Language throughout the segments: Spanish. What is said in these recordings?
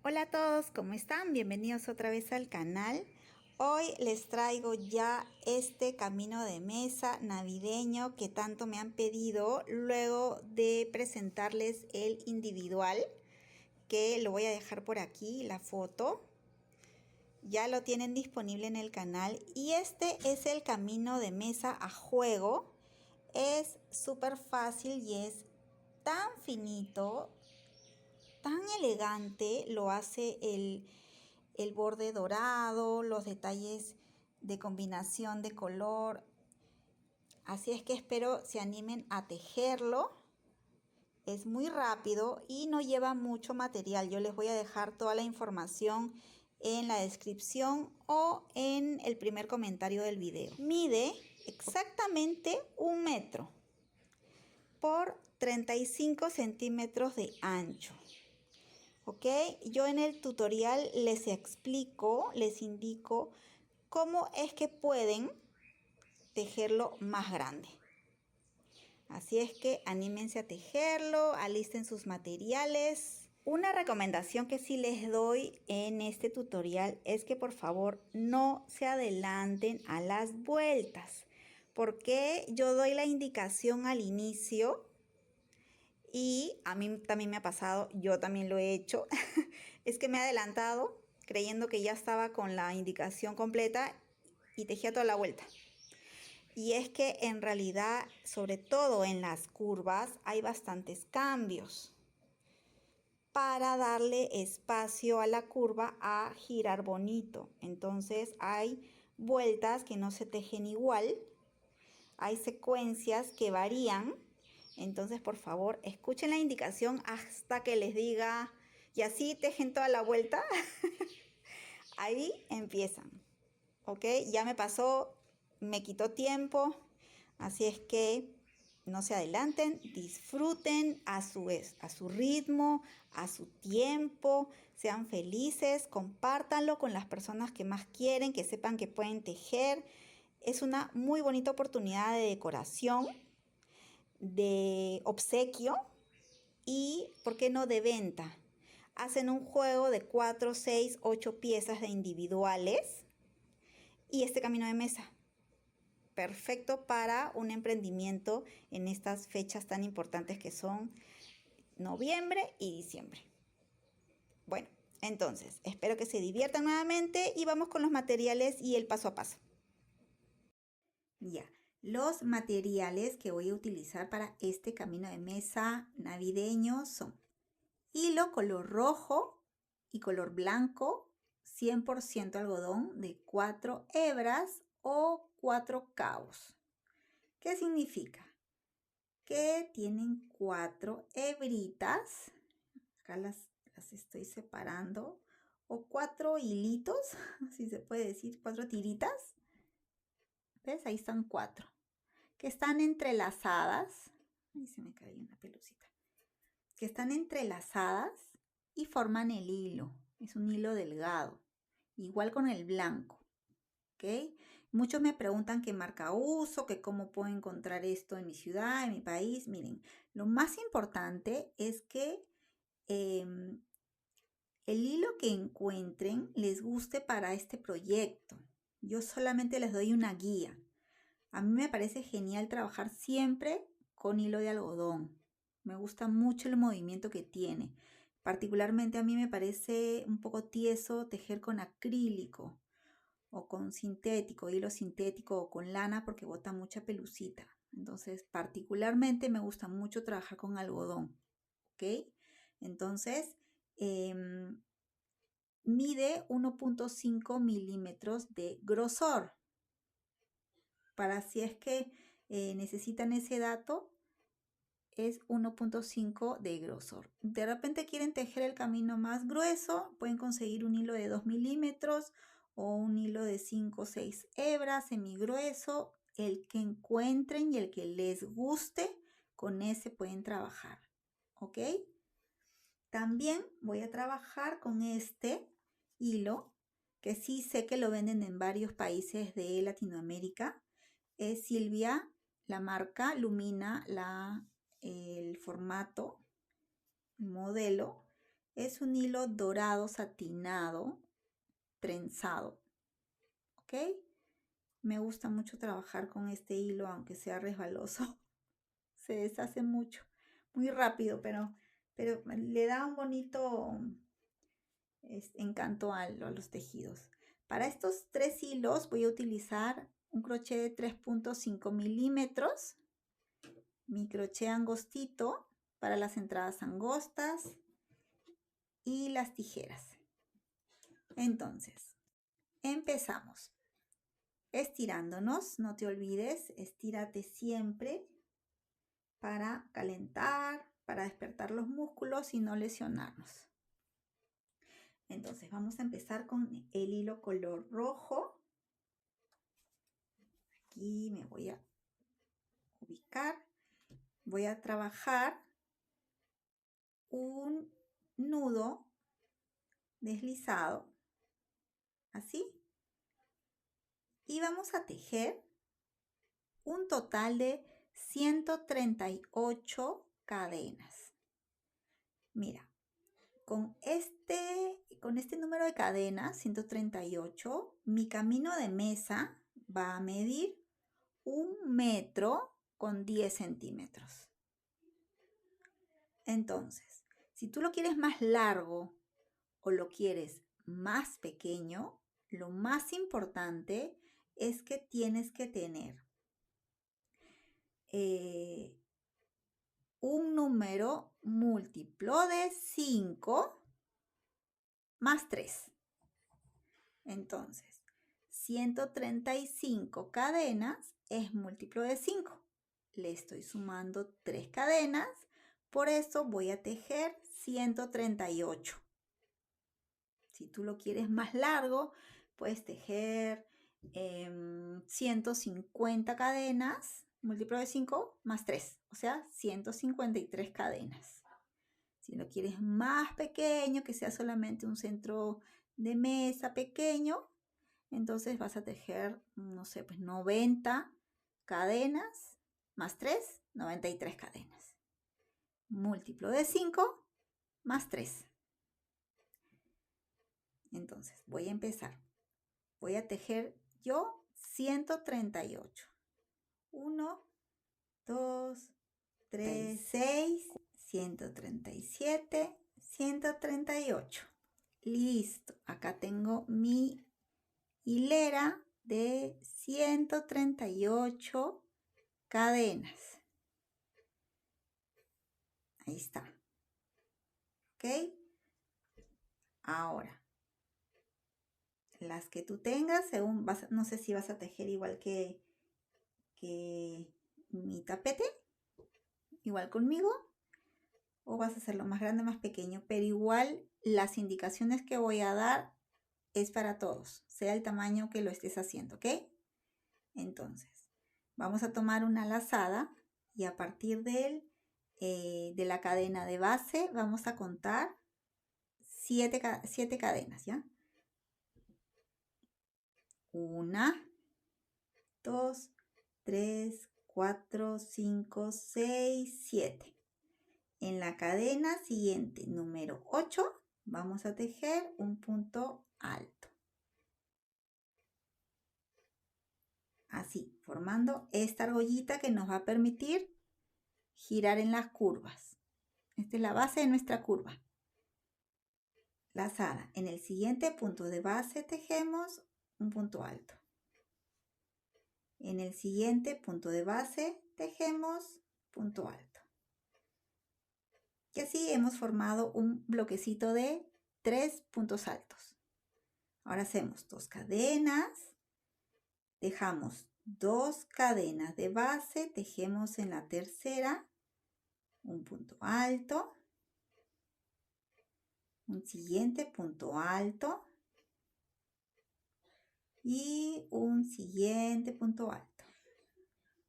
Hola a todos, ¿cómo están? Bienvenidos otra vez al canal. Hoy les traigo ya este camino de mesa navideño que tanto me han pedido luego de presentarles el individual, que lo voy a dejar por aquí, la foto. Ya lo tienen disponible en el canal y este es el camino de mesa a juego. Es súper fácil y es tan finito, tan elegante, lo hace el borde dorado, los detalles de combinación de color. Así es que espero se animen a tejerlo. Es muy rápido y no lleva mucho material. Yo les voy a dejar toda la información en la descripción o en el primer comentario del video. Mide exactamente 1 metro por 35 centímetros de ancho. ¿Ok? Yo en el tutorial les explico, les indico cómo es que pueden tejerlo más grande. Así es que anímense a tejerlo, alisten sus materiales. Una recomendación que sí les doy en este tutorial es que por favor no se adelanten a las vueltas, porque yo doy la indicación al inicio y a mí también me ha pasado, yo también lo he hecho, es que me he adelantado creyendo que ya estaba con la indicación completa y tejía toda la vuelta. Y es que en realidad, sobre todo en las curvas, hay bastantes cambios para darle espacio a la curva a girar bonito. Entonces hay vueltas que no se tejen igual, hay secuencias que varían. Entonces, por favor, escuchen la indicación hasta que les diga y así tejen toda la vuelta. Ahí empiezan. ¿Ok? Ya me pasó, me quitó tiempo. Así es que no se adelanten, disfruten a su ritmo, a su tiempo, sean felices, compártanlo con las personas que más quieren, que sepan que pueden tejer. Es una muy bonita oportunidad de decoración, de obsequio y, ¿por qué no, de venta? Hacen un juego de 4, 6, 8 piezas de individuales y este camino de mesa. Perfecto para un emprendimiento en estas fechas tan importantes que son noviembre y diciembre. Bueno, entonces, espero que se diviertan nuevamente y vamos con los materiales y el paso a paso. Ya, los materiales que voy a utilizar para este camino de mesa navideño son hilo color rojo y color blanco, 100% algodón de 4 hebras o 4 cabos. ¿Qué significa? Que tienen 4 hebritas, acá las estoy separando, o 4 hilitos, si se puede decir, 4 tiritas. ¿Ves? Ahí están 4, que están entrelazadas. Ahí se me cayó una pelucita. Que están entrelazadas y forman el hilo. Es un hilo delgado, igual con el blanco. ¿Okay? Muchos me preguntan qué marca uso, que cómo puedo encontrar esto en mi ciudad, en mi país. Miren, lo más importante es que el hilo que encuentren les guste para este proyecto. Yo solamente les doy una guía. A mí me parece genial trabajar siempre con hilo de algodón. Me gusta mucho el movimiento que tiene. Particularmente a mí me parece un poco tieso tejer con acrílico o con sintético, hilo sintético o con lana porque bota mucha pelucita. Entonces, particularmente me gusta mucho trabajar con algodón. ¿Ok? Entonces, mide 1.5 milímetros de grosor. Para si es que necesitan ese dato, es 1.5 de grosor. De repente quieren tejer el camino más grueso, pueden conseguir un hilo de 2 milímetros o un hilo de 5 o 6 hebras semigrueso, el que encuentren y el que les guste, con ese pueden trabajar. ¿Ok? También voy a trabajar con este hilo, que sí sé que lo venden en varios países de Latinoamérica. Es Silvia, la marca, Lumina, el formato, el modelo. Es un hilo dorado satinado, trenzado, ¿ok? Me gusta mucho trabajar con este hilo, aunque sea resbaloso. Se deshace mucho, muy rápido, pero le da un bonito encanto a los tejidos. Para estos 3 hilos voy a utilizar un crochet de 3.5 milímetros, mi crochet angostito para las entradas angostas y las tijeras. Entonces, empezamos. Estirándonos, no te olvides, estírate siempre para calentar, para despertar los músculos y no lesionarnos. Entonces vamos a empezar con el hilo color rojo. Aquí me voy a ubicar. Voy a trabajar un nudo deslizado, así. Y vamos a tejer un total de 138 cadenas. Mira, con este número de cadenas, 138, mi camino de mesa va a medir 1 metro con 10 centímetros. Entonces, si tú lo quieres más largo o lo quieres más pequeño, lo más importante es que tienes que tener un número múltiplo de 5 más 3. Entonces, 135 cadenas es múltiplo de 5. Le estoy sumando 3 cadenas, por eso voy a tejer 138. Si tú lo quieres más largo, puedes tejer 150 cadenas, múltiplo de 5 más 3, o sea, 153 cadenas. Si lo quieres más pequeño, que sea solamente un centro de mesa pequeño, entonces vas a tejer, no sé, pues 90 cadenas más 3, 93 cadenas. Múltiplo de 5 más 3. Entonces voy a empezar. Voy a tejer yo 138. 1, 2, 3, 6, 137, 138. Listo. Acá tengo mi hilera de 138 cadenas. Ahí está. ¿Ok? Ahora, las que tú tengas, según no sé si vas a tejer igual que mi tapete, igual conmigo, o vas a hacerlo más grande, más pequeño, pero igual las indicaciones que voy a dar es para todos, sea el tamaño que lo estés haciendo, ¿ok? Entonces, vamos a tomar una lazada y a partir de la cadena de base vamos a contar 7 cadenas, ¿ya? 1, 2, 3, 4, 5, 6, 7. En la cadena siguiente, número 8, vamos a tejer un punto alto. Así, formando esta argollita que nos va a permitir girar en las curvas. Esta es la base de nuestra curva. Lazada. En el siguiente punto de base tejemos un punto alto. En el siguiente punto de base tejemos punto alto. Y así hemos formado un bloquecito de 3 puntos altos. Ahora hacemos 2 cadenas, dejamos 2 cadenas de base, tejemos en la tercera un punto alto, un siguiente punto alto y un siguiente punto alto.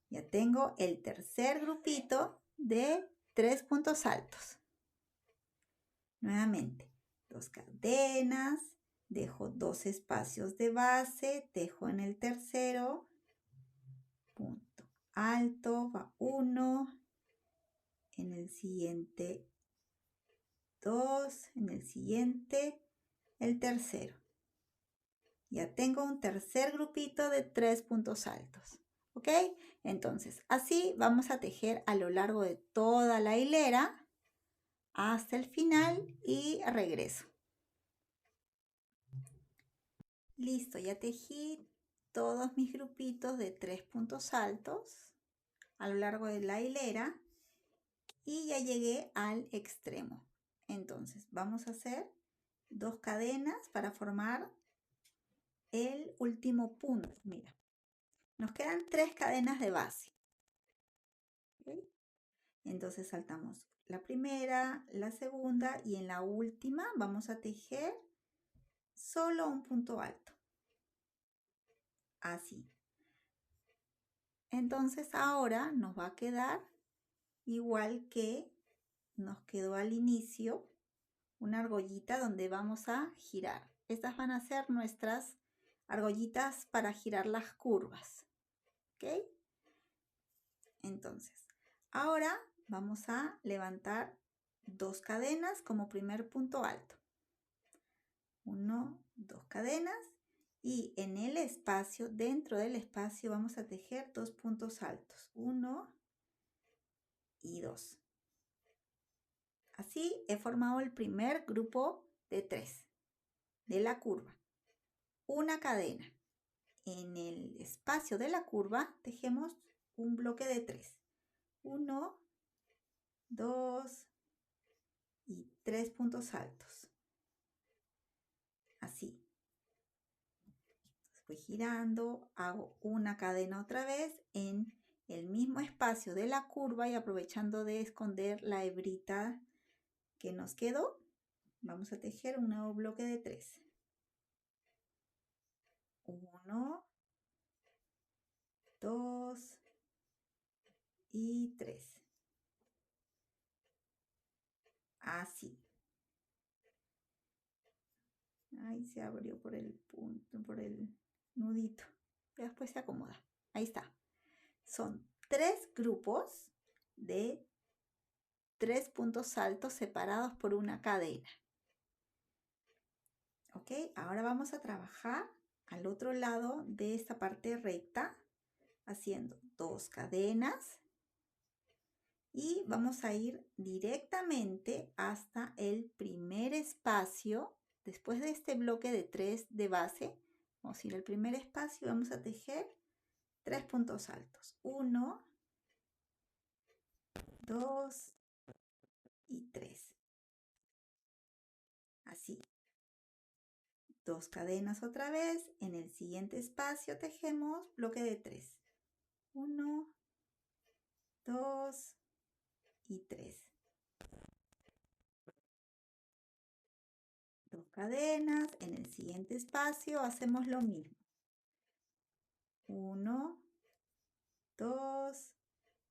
Ya tengo el tercer grupito de 3 puntos altos. Nuevamente, 2 cadenas, dejo 2 espacios de base, tejo en el tercero, punto alto, va 1, en el siguiente 2, en el siguiente, el tercero. Ya tengo un tercer grupito de 3 puntos altos, ¿ok? Entonces, así vamos a tejer a lo largo de toda la hilera hasta el final y regreso. Listo, ya tejí todos mis grupitos de 3 puntos altos a lo largo de la hilera y ya llegué al extremo. Entonces, vamos a hacer 2 cadenas para formar el último punto. Mira, nos quedan 3 cadenas de base. ¿Okay? Entonces saltamos la primera, la segunda y en la última vamos a tejer solo un punto alto. Así. Entonces ahora nos va a quedar igual que nos quedó al inicio, una argollita donde vamos a girar. Estas van a ser nuestras argollitas para girar las curvas. ¿Ok? Entonces, ahora vamos a levantar 2 cadenas como primer punto alto. 1, 2 cadenas y en el espacio, dentro del espacio, vamos a tejer 2 puntos altos. 1 y 2. Así he formado el primer grupo de 3 de la curva. Una cadena. En el espacio de la curva tejemos un bloque de 3. 1, 2 y 3 puntos altos. Así. Voy girando, hago una cadena otra vez en el mismo espacio de la curva y aprovechando de esconder la hebrita que nos quedó, vamos a tejer un nuevo bloque de 3. 1, 2 y 3. Así. Ahí se abrió por el punto, por el nudito. Y después se acomoda. Ahí está. Son 3 grupos de 3 puntos altos separados por una cadena. ¿Ok? Ahora vamos a trabajar al otro lado de esta parte recta, haciendo 2 cadenas y vamos a ir directamente hasta el primer espacio. Después de este bloque de 3 de base, vamos a ir al primer espacio y vamos a tejer 3 puntos altos. 1, 2 y 3. Así. 2 cadenas otra vez. En el siguiente espacio tejemos bloque de 3. 1, 2 y 3. 2 cadenas. En el siguiente espacio hacemos lo mismo. 1, 2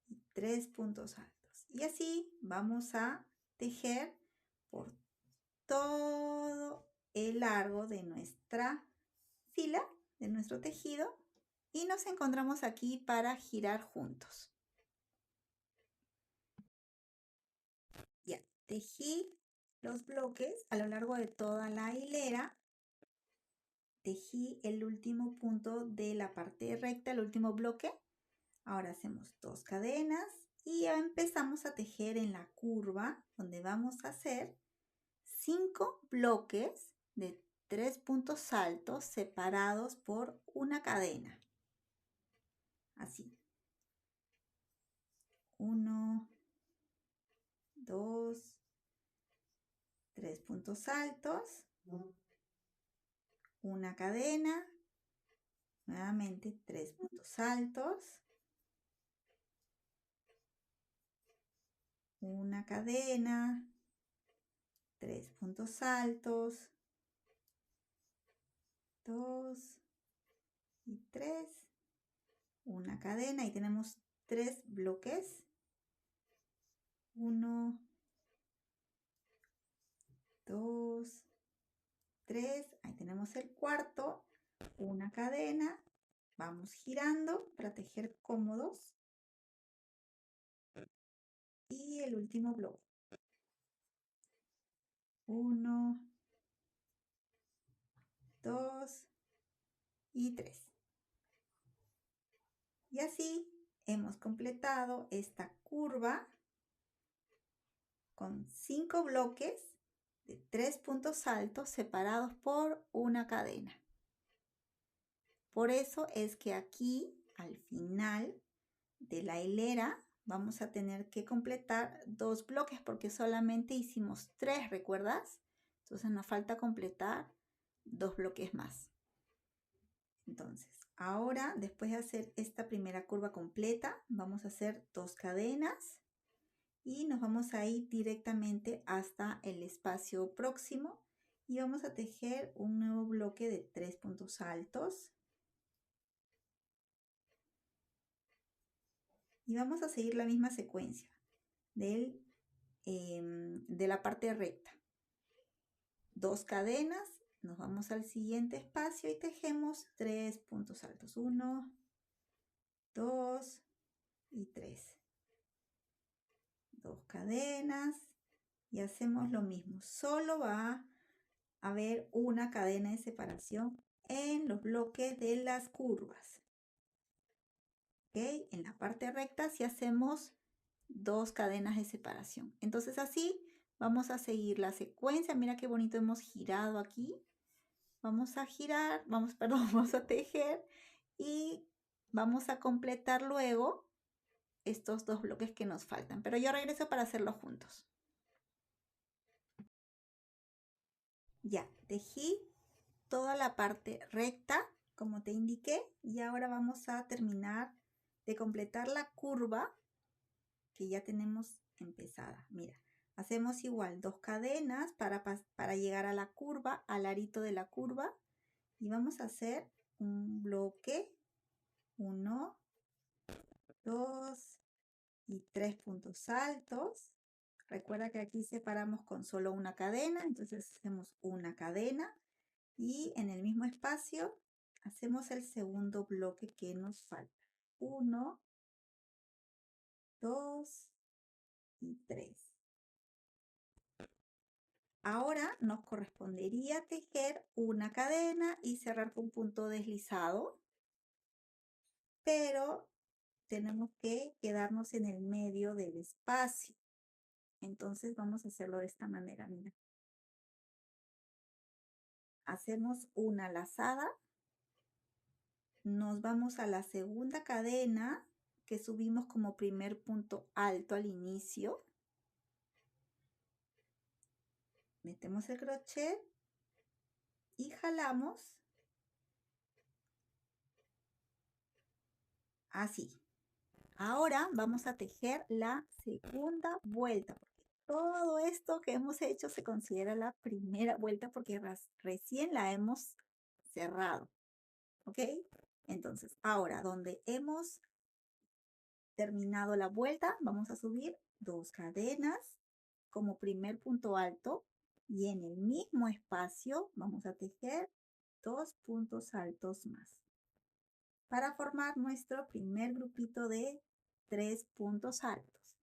y 3 puntos altos. Y así vamos a tejer por todo el largo de nuestra fila, de nuestro tejido. Y nos encontramos aquí para girar juntos. Ya, tejí los bloques a lo largo de toda la hilera. Tejí el último punto de la parte recta, el último bloque. Ahora hacemos 2 cadenas y ya empezamos a tejer en la curva donde vamos a hacer 5 bloques de 3 puntos altos separados por una cadena. Así. 1, 2, 3 puntos altos, una cadena, nuevamente 3 puntos altos, una cadena, 3 puntos altos, 2 y 3, una cadena y tenemos 3 bloques, 1, 2, 3, ahí tenemos el cuarto, una cadena, vamos girando para tejer cómodos y el último bloque. 1, 2 y 3. Y así hemos completado esta curva con 5 bloques de 3 puntos altos separados por una cadena. Por eso es que aquí, al final de la hilera, vamos a tener que completar 2 bloques porque solamente hicimos 3, ¿recuerdas? Entonces nos falta completar 2 bloques más. Entonces, ahora, después de hacer esta primera curva completa, vamos a hacer 2 cadenas y nos vamos a ir directamente hasta el espacio próximo y vamos a tejer un nuevo bloque de 3 puntos altos. Y vamos a seguir la misma secuencia de la parte recta. 2 cadenas, nos vamos al siguiente espacio y tejemos 3 puntos altos. 1, 2 y 3. 2 cadenas y hacemos lo mismo. Solo va a haber una cadena de separación en los bloques de las curvas. ¿Okay? En la parte recta si hacemos 2 cadenas de separación. Entonces así vamos a seguir la secuencia. Mira qué bonito hemos girado aquí. Vamos a girar, vamos a tejer y vamos a completar luego estos 2 bloques que nos faltan. Pero yo regreso para hacerlo juntos. Ya, tejí toda la parte recta, como te indiqué, y ahora vamos a terminar de completar la curva que ya tenemos empezada. Mira, hacemos igual 2 cadenas para llegar a la curva, al arito de la curva, y vamos a hacer un bloque, 1, 2 y 3 puntos altos. Recuerda que aquí separamos con solo una cadena, entonces hacemos una cadena y en el mismo espacio hacemos el segundo bloque que nos falta. 1, 2 y 3. Ahora nos correspondería tejer una cadena y cerrar con punto deslizado, pero tenemos que quedarnos en el medio del espacio. Entonces vamos a hacerlo de esta manera, mira. Hacemos una lazada, nos vamos a la segunda cadena que subimos como primer punto alto al inicio. Metemos el crochet y jalamos así. Ahora vamos a tejer la segunda vuelta. Todo esto que hemos hecho se considera la primera vuelta porque recién la hemos cerrado. ¿Ok? Entonces, ahora donde hemos terminado la vuelta, vamos a subir 2 cadenas como primer punto alto y en el mismo espacio vamos a tejer 2 puntos altos más para formar nuestro primer grupito de 3 puntos altos.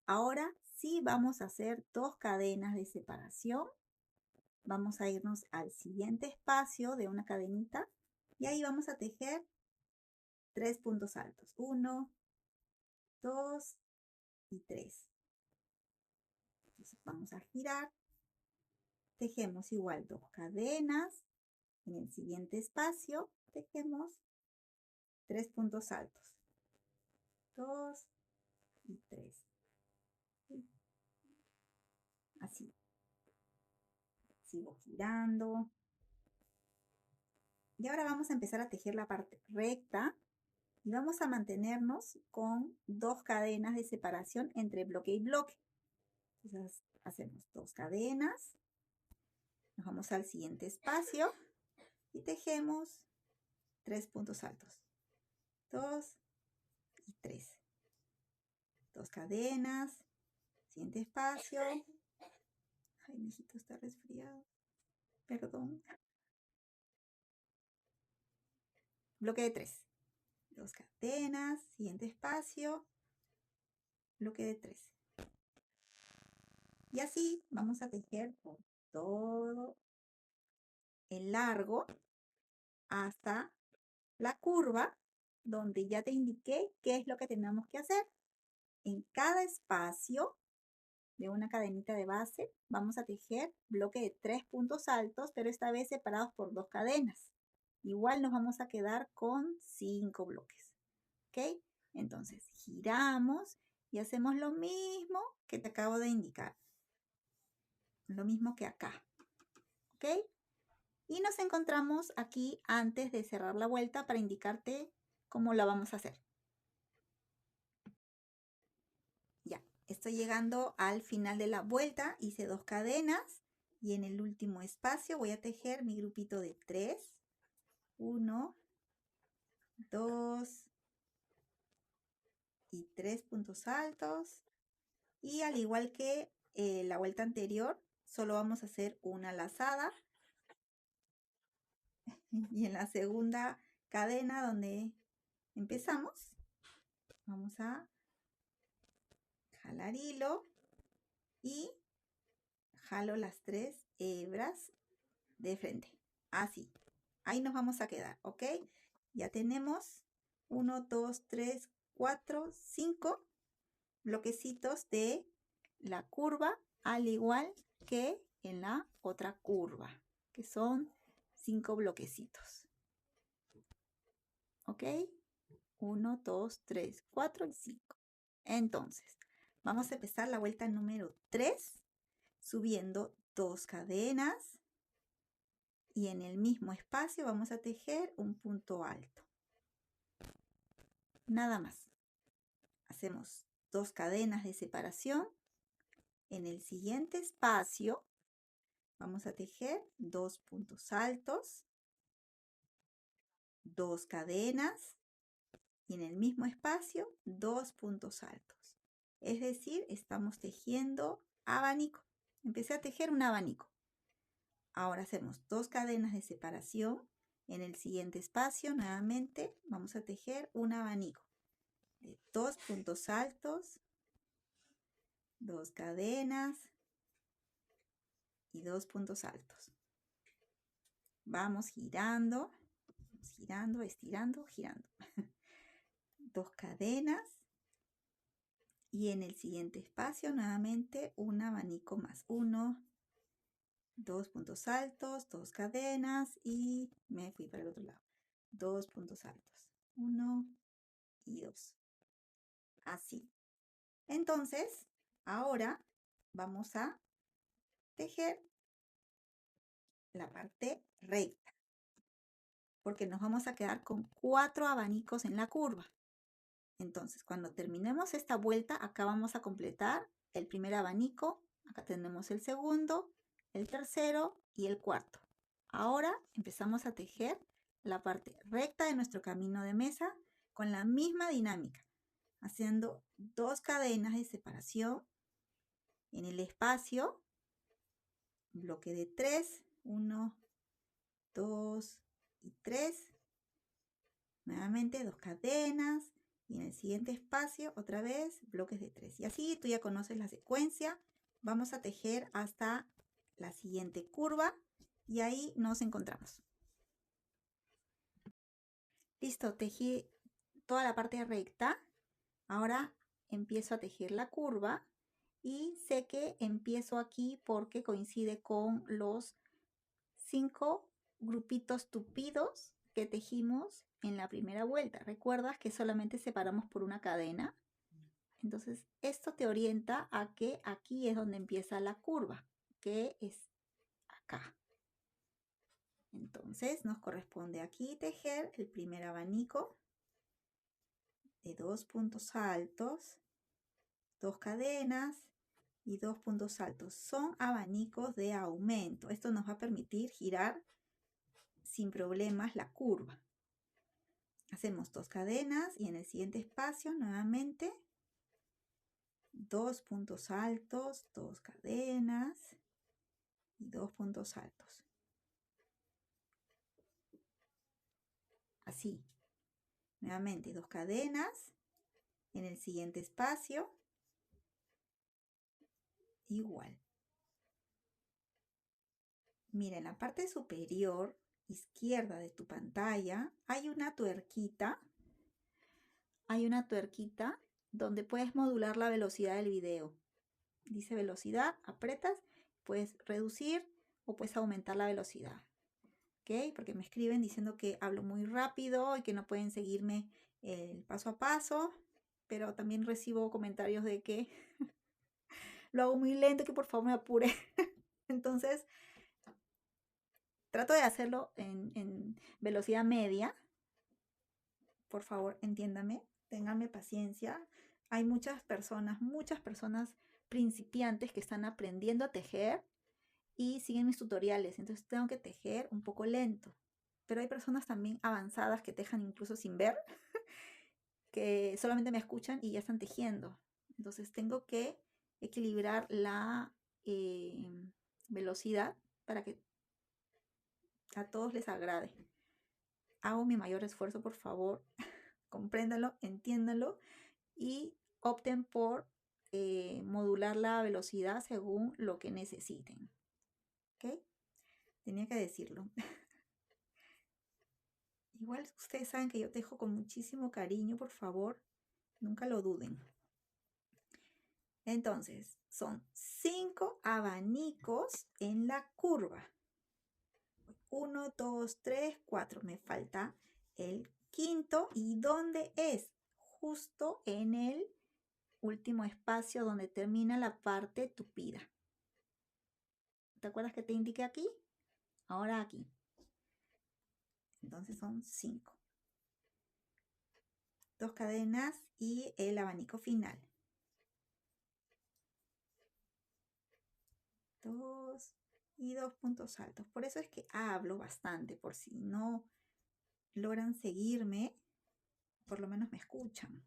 Ahora sí vamos a hacer 2 cadenas de separación. Vamos a irnos al siguiente espacio de una cadenita y ahí vamos a tejer 3 puntos altos. 1, 2 y 3. Entonces vamos a girar. Tejemos igual 2 cadenas. En el siguiente espacio tejemos 3 puntos altos. 2 y 3. Así. Sigo girando. Y ahora vamos a empezar a tejer la parte recta. Y vamos a mantenernos con 2 cadenas de separación entre bloque y bloque. Entonces hacemos 2 cadenas. Nos vamos al siguiente espacio y tejemos 3 puntos altos. 2 y 3. 2 cadenas. Siguiente espacio. Ay, mi hijito está resfriado. Perdón. Bloque de 3. 2 cadenas. Siguiente espacio. Bloque de 3. Y así vamos a tejer por todo el largo hasta la curva donde ya te indiqué qué es lo que tenemos que hacer. En cada espacio de una cadenita de base vamos a tejer bloque de 3 puntos altos, pero esta vez separados por 2 cadenas. Igual nos vamos a quedar con 5 bloques. ¿Ok? Entonces giramos y hacemos lo mismo que te acabo de indicar. Lo mismo que acá. ¿Ok? Y nos encontramos aquí antes de cerrar la vuelta para indicarte cómo la vamos a hacer. Ya, estoy llegando al final de la vuelta, hice 2 cadenas y en el último espacio voy a tejer mi grupito de 3. 1, 2 y 3 puntos altos. Y al igual que la vuelta anterior, solo vamos a hacer una lazada. Y en la segunda cadena donde empezamos, vamos a jalar hilo y jalo las 3 hebras de frente. Así. Ahí nos vamos a quedar, ¿ok? Ya tenemos 1, 2, 3, 4, 5 bloquecitos de la curva, al igual que en la otra curva, que son 5 bloquecitos. ¿Ok? 1, 2, 3, 4 y 5. Entonces, vamos a empezar la vuelta número 3, subiendo 2 cadenas. Y en el mismo espacio vamos a tejer un punto alto. Nada más. Hacemos 2 cadenas de separación. En el siguiente espacio vamos a tejer 2 puntos altos, 2 cadenas y en el mismo espacio 2 puntos altos. Es decir, estamos tejiendo abanico. Empecé a tejer un abanico. Ahora hacemos 2 cadenas de separación. En el siguiente espacio nuevamente vamos a tejer un abanico de 2 puntos altos, 2 cadenas y 2 puntos altos. Vamos girando, estirando, girando. 2 cadenas y en el siguiente espacio nuevamente un abanico más. 1, 2 puntos altos, 2 cadenas y me fui para el otro lado. 2 puntos altos. 1 y 2. Así. Entonces, ahora vamos a tejer la parte recta, porque nos vamos a quedar con 4 abanicos en la curva. Entonces, cuando terminemos esta vuelta, acá vamos a completar el primer abanico, acá tenemos el segundo, el tercero y el cuarto. Ahora empezamos a tejer la parte recta de nuestro camino de mesa con la misma dinámica, haciendo 2 cadenas de separación en el espacio, bloque de 3, 1, 2 y 3. Nuevamente 2 cadenas y en el siguiente espacio otra vez bloques de 3. Y así tú ya conoces la secuencia. Vamos a tejer hasta la siguiente curva y ahí nos encontramos. Listo, tejí toda la parte recta. Ahora empiezo a tejer la curva y sé que empiezo aquí porque coincide con los 5 grupitos tupidos que tejimos en la primera vuelta. ¿Recuerdas que solamente separamos por una cadena? Entonces, esto te orienta a que aquí es donde empieza la curva, que es acá. Entonces, nos corresponde aquí tejer el primer abanico de 2 puntos altos, 2 cadenas y 2 puntos altos. Son abanicos de aumento. Esto nos va a permitir girar sin problemas la curva. Hacemos 2 cadenas y en el siguiente espacio nuevamente 2 puntos altos, 2 cadenas y 2 puntos altos. Así. Nuevamente 2 cadenas en el siguiente espacio. Igual. Mira, en la parte superior izquierda de tu pantalla hay una tuerquita. Hay una tuerquita donde puedes modular la velocidad del video. Dice velocidad, apretas, puedes reducir o puedes aumentar la velocidad. ¿Ok? Porque me escriben diciendo que hablo muy rápido y que no pueden seguirme el paso a paso, pero también recibo comentarios de que lo hago muy lento, que por favor me apure. Entonces, trato de hacerlo en velocidad media. Por favor, entiéndame, ténganme paciencia. Hay muchas personas principiantes que están aprendiendo a tejer y siguen mis tutoriales, entonces tengo que tejer un poco lento. Pero hay personas también avanzadas que tejan incluso sin ver, que solamente me escuchan y ya están tejiendo. Entonces tengo que equilibrar la velocidad para que a todos les agrade. Hago mi mayor esfuerzo, por favor, compréndanlo, entiéndanlo y opten por modular la velocidad según lo que necesiten. ¿Ok? Tenía que decirlo. Igual ustedes saben que yo tejo con muchísimo cariño, por favor, nunca lo duden. Entonces, son 5 abanicos en la curva. 1, 2, 3, 4. Me falta el quinto. ¿Y dónde es? Justo en el último espacio donde termina la parte tupida. ¿Te acuerdas que te indiqué aquí? Ahora aquí. Entonces son 5. 2 cadenas y el abanico final. 2 y 2 puntos altos. Por eso es que hablo bastante, por si no logran seguirme, por lo menos me escuchan.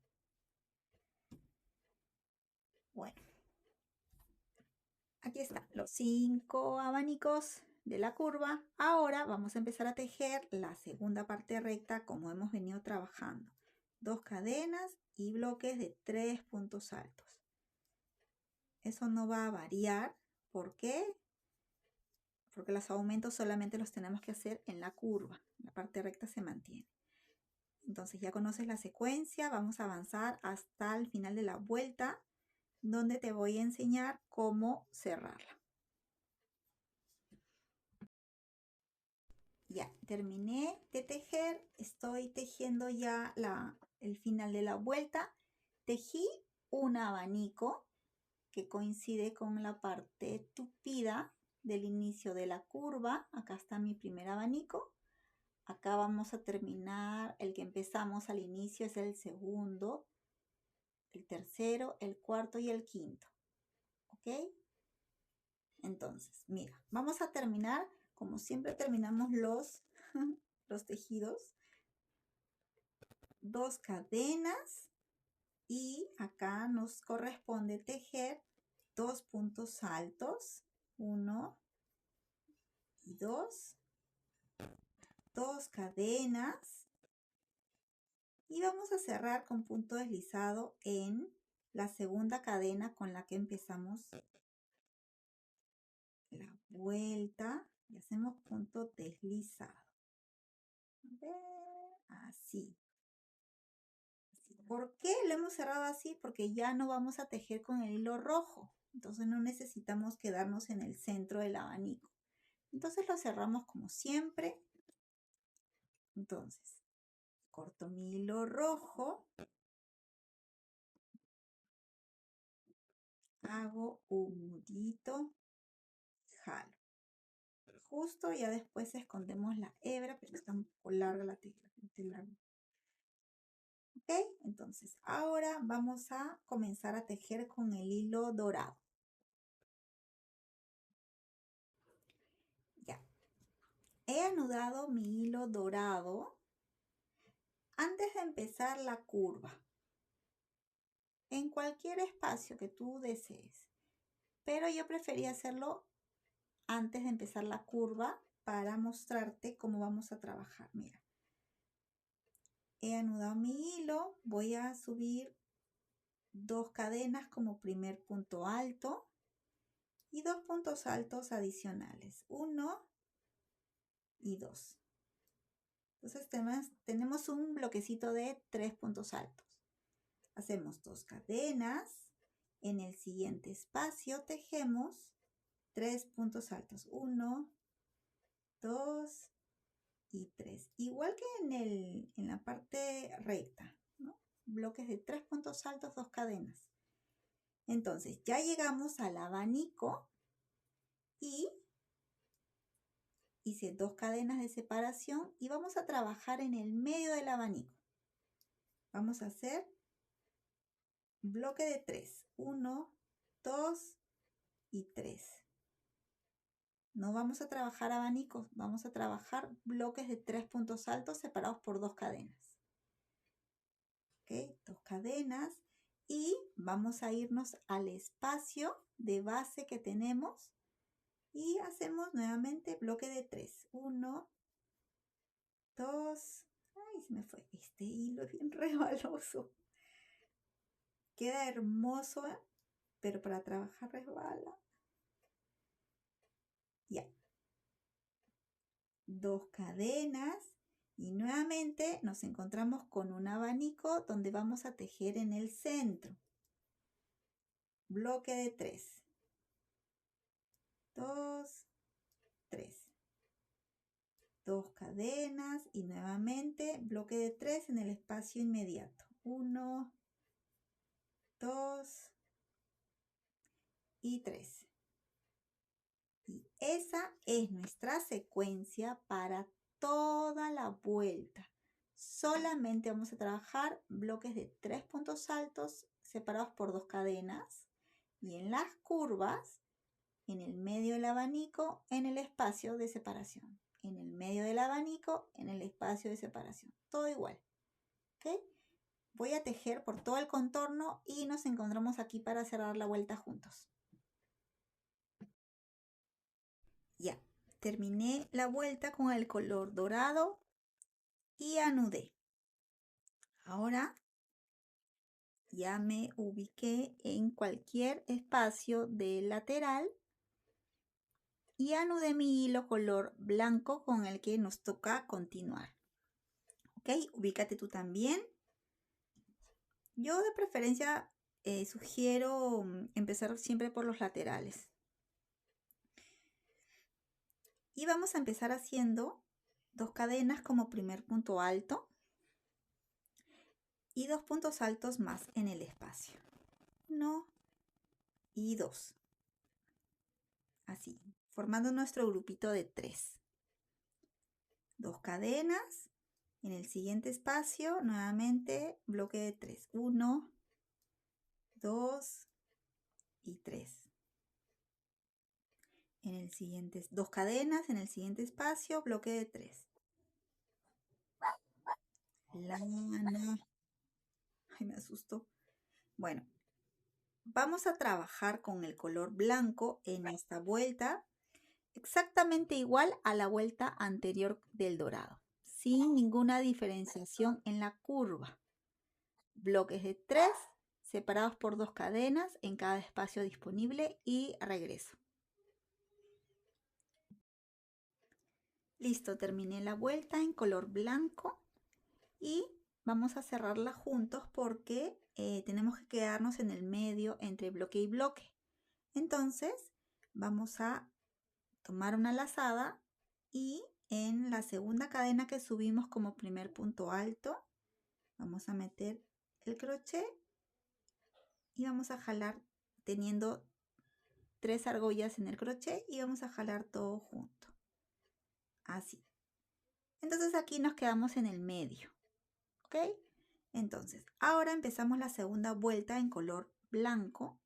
Bueno, aquí están los 5 abanicos de la curva. Ahora vamos a empezar a tejer la segunda parte recta como hemos venido trabajando. 2 cadenas y bloques de 3 puntos altos. Eso no va a variar. ¿Por qué? Porque los aumentos solamente los tenemos que hacer en la curva. La parte recta se mantiene. Entonces ya conoces la secuencia. Vamos a avanzar hasta el final de la vuelta, donde te voy a enseñar cómo cerrarla. Ya terminé de tejer. Estoy tejiendo ya el final de la vuelta. Tejí un abanico que coincide con la parte tupida del inicio de la curva. Acá está mi primer abanico. Acá vamos a terminar, el que empezamos al inicio es el segundo, el tercero, el cuarto y el quinto. ¿Ok? Entonces, mira, vamos a terminar como siempre terminamos los tejidos. 2 cadenas y acá nos corresponde tejer 2 puntos altos. 1 y 2. 2 cadenas. Y vamos a cerrar con punto deslizado en la segunda cadena con la que empezamos la vuelta y hacemos punto deslizado. Así. ¿Por qué lo hemos cerrado así? Porque ya no vamos a tejer con el hilo rojo. Entonces no necesitamos quedarnos en el centro del abanico. Entonces lo cerramos como siempre. Entonces, corto mi hilo rojo. Hago un nudito, jalo. Justo ya después escondemos la hebra, pero está un poco larga la tela. Ok, entonces ahora vamos a comenzar a tejer con el hilo dorado. Ya. He anudado mi hilo dorado antes de empezar la curva. En cualquier espacio que tú desees. Pero yo preferí hacerlo antes de empezar la curva para mostrarte cómo vamos a trabajar. Mira. He anudado mi hilo, voy a subir 2 cadenas como primer punto alto y 2 puntos altos adicionales. 1 y 2. Entonces tenemos un bloquecito de 3 puntos altos. Hacemos 2 cadenas. En el siguiente espacio tejemos 3 puntos altos. 1, 2 y 3. Igual que en la parte recta, ¿no? Bloques de 3 puntos altos, 2 cadenas. Entonces ya llegamos al abanico y hice 2 cadenas de separación y vamos a trabajar en el medio del abanico. Vamos a hacer bloque de 3. 1, 2 y 3. No vamos a trabajar abanicos, vamos a trabajar bloques de 3 puntos altos separados por 2 cadenas. ¿Ok? 2 cadenas y vamos a irnos al espacio de base que tenemos y hacemos nuevamente bloque de 3. 1, 2, ay, se me fue, este hilo es bien resbaloso. Queda hermoso, pero para trabajar resbala. Ya. 2 cadenas y nuevamente nos encontramos con un abanico donde vamos a tejer en el centro. Bloque de 3. 2, 3. 2 cadenas y nuevamente bloque de 3 en el espacio inmediato. 1, 2 y 3. Y esa es nuestra secuencia para toda la vuelta. Solamente vamos a trabajar bloques de 3 puntos altos separados por 2 cadenas y en las curvas, en el medio del abanico, en el espacio de separación. En el medio del abanico, en el espacio de separación. Todo igual. ¿Ok? Voy a tejer por todo el contorno y nos encontramos aquí para cerrar la vuelta juntos. Ya, terminé la vuelta con el color dorado y anudé. Ahora ya me ubiqué en cualquier espacio del lateral y anudé mi hilo color blanco con el que nos toca continuar. Ok, ubícate tú también. Yo de preferencia sugiero empezar siempre por los laterales. Y vamos a empezar haciendo 2 cadenas como primer punto alto y 2 puntos altos más en el espacio. 1 y 2. Así, formando nuestro grupito de 3. 2 cadenas. En el siguiente espacio, nuevamente, bloque de 3. 1, 2 y 3. En el siguiente, 2 cadenas. En el siguiente espacio, bloque de 3. Lana. Ay, me asustó. Bueno, vamos a trabajar con el color blanco en esta vuelta, exactamente igual a la vuelta anterior del dorado, sin ninguna diferenciación en la curva. Bloques de 3 separados por 2 cadenas en cada espacio disponible y regreso. Listo, terminé la vuelta en color blanco y vamos a cerrarla juntos porque tenemos que quedarnos en el medio entre bloque y bloque. Entonces vamos a tomar una lazada y en la segunda cadena que subimos como primer punto alto vamos a meter el crochet y vamos a jalar teniendo 3 argollas en el crochet y vamos a jalar todo junto. Así. Entonces aquí nos quedamos en el medio. ¿Ok? Entonces, ahora empezamos la segunda vuelta en color blanco,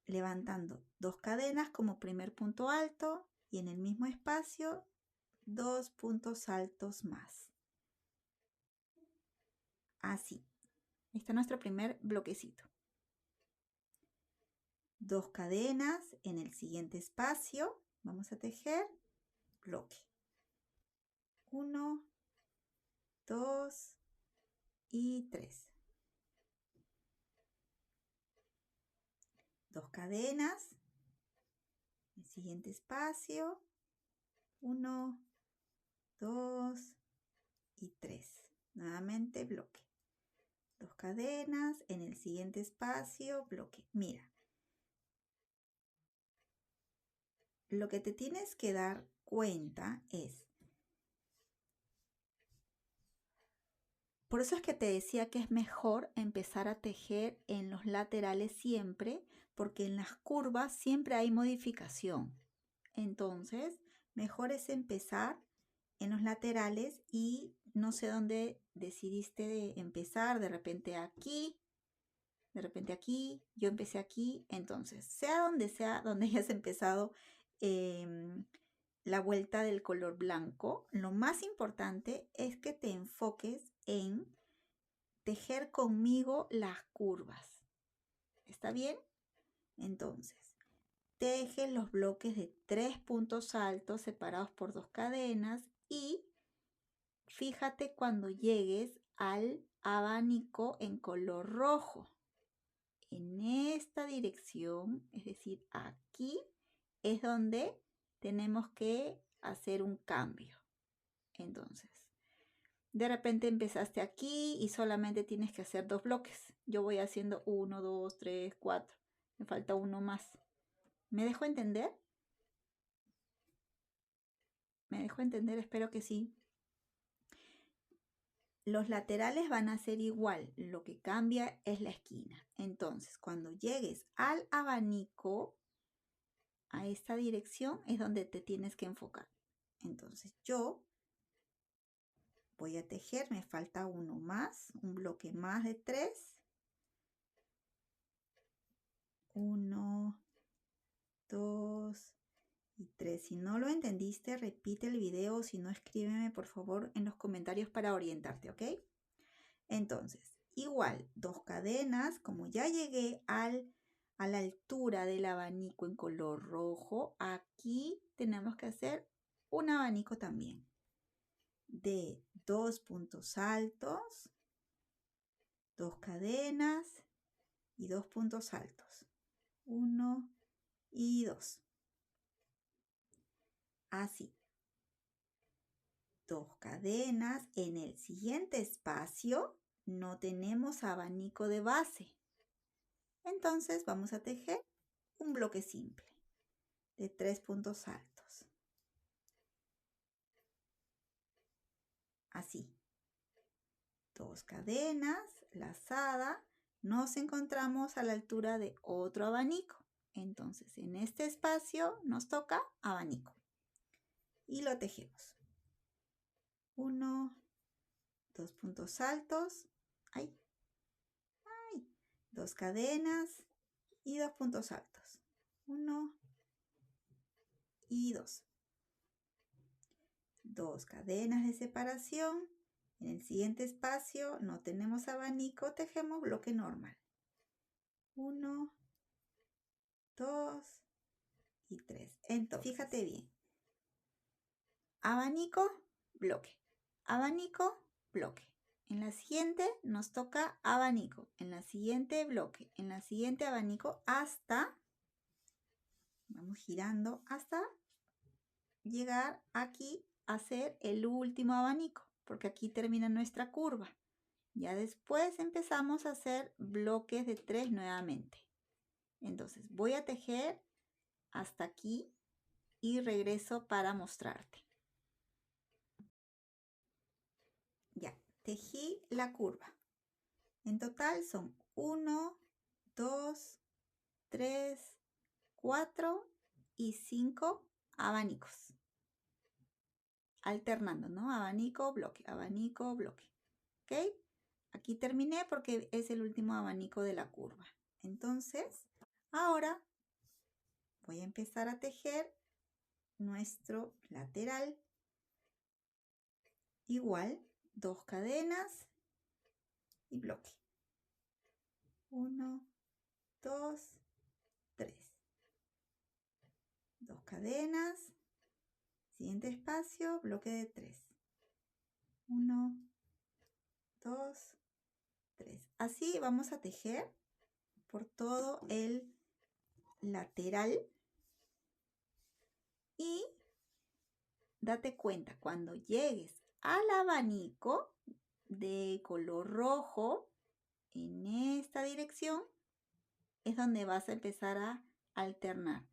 levantando 2 cadenas como primer punto alto y en el mismo espacio 2 puntos altos más. Así. Este es nuestro primer bloquecito. 2 cadenas en el siguiente espacio. Vamos a tejer bloque. 1, 2 y 3. 2 cadenas. El siguiente espacio. 1, 2 y 3. Nuevamente bloque. 2 cadenas, en el siguiente espacio, bloque. Mira, lo que te tienes que dar cuenta es, por eso es que te decía que es mejor empezar a tejer en los laterales siempre, porque en las curvas siempre hay modificación. Entonces, mejor es empezar en los laterales y no sé dónde decidiste de empezar, de repente aquí, yo empecé aquí. Entonces, sea donde hayas empezado la vuelta del color blanco, lo más importante es que te enfoques en tejer conmigo las curvas. ¿Está bien? Entonces, teje los bloques de 3 puntos altos separados por 2 cadenas y fíjate cuando llegues al abanico en color rojo. En esta dirección, es decir, aquí es donde tenemos que hacer un cambio. Entonces, de repente empezaste aquí y solamente tienes que hacer 2 bloques. Yo voy haciendo 1, 2, 3, 4. Me falta uno más. ¿Me dejo entender? ¿Me dejo entender? Espero que sí. Los laterales van a ser igual, lo que cambia es la esquina. Entonces, cuando llegues al abanico, a esta dirección es donde te tienes que enfocar. Entonces, yo voy a tejer, me falta uno más, un bloque más de 3. 1, 2 y 3. Si no lo entendiste, repite el video, si no, escríbeme por favor en los comentarios para orientarte, ¿ok? Entonces, igual, 2 cadenas, como ya llegué a la altura del abanico en color rojo, aquí tenemos que hacer un abanico también de 2 puntos altos, 2 cadenas y 2 puntos altos, 1 y 2. Así. 2 cadenas. En el siguiente espacio no tenemos abanico de base. Entonces vamos a tejer un bloque simple de 3 puntos altos. Así. 2 cadenas, lazada. Nos encontramos a la altura de otro abanico. Entonces en este espacio nos toca abanico. Y lo tejemos. 1, 2 puntos altos. ¡Ay! ¡Ay! 2 cadenas y 2 puntos altos. 1 y 2. 2 cadenas de separación. En el siguiente espacio no tenemos abanico, tejemos bloque normal. 1, 2 y 3. Entonces, fíjate bien. Abanico, bloque. Abanico, bloque. En la siguiente nos toca abanico. En la siguiente bloque. En la siguiente abanico hasta, vamos girando hasta llegar aquí a hacer el último abanico, porque aquí termina nuestra curva. Ya después empezamos a hacer bloques de 3 nuevamente. Entonces voy a tejer hasta aquí y regreso para mostrarte. Ya, tejí la curva. En total son 1, 2, 3, 4 y 5 abanicos. Alternando, ¿no? Abanico, bloque, abanico, bloque. ¿Ok? Aquí terminé porque es el último abanico de la curva. Entonces, ahora voy a empezar a tejer nuestro lateral. Igual, 2 cadenas y bloque. 1, 2, 3. 2 cadenas. Siguiente espacio, bloque de 3. 1, 2, 3. Así vamos a tejer por todo el lateral y date cuenta, cuando llegues al abanico de color rojo, en esta dirección, es donde vas a empezar a alternar.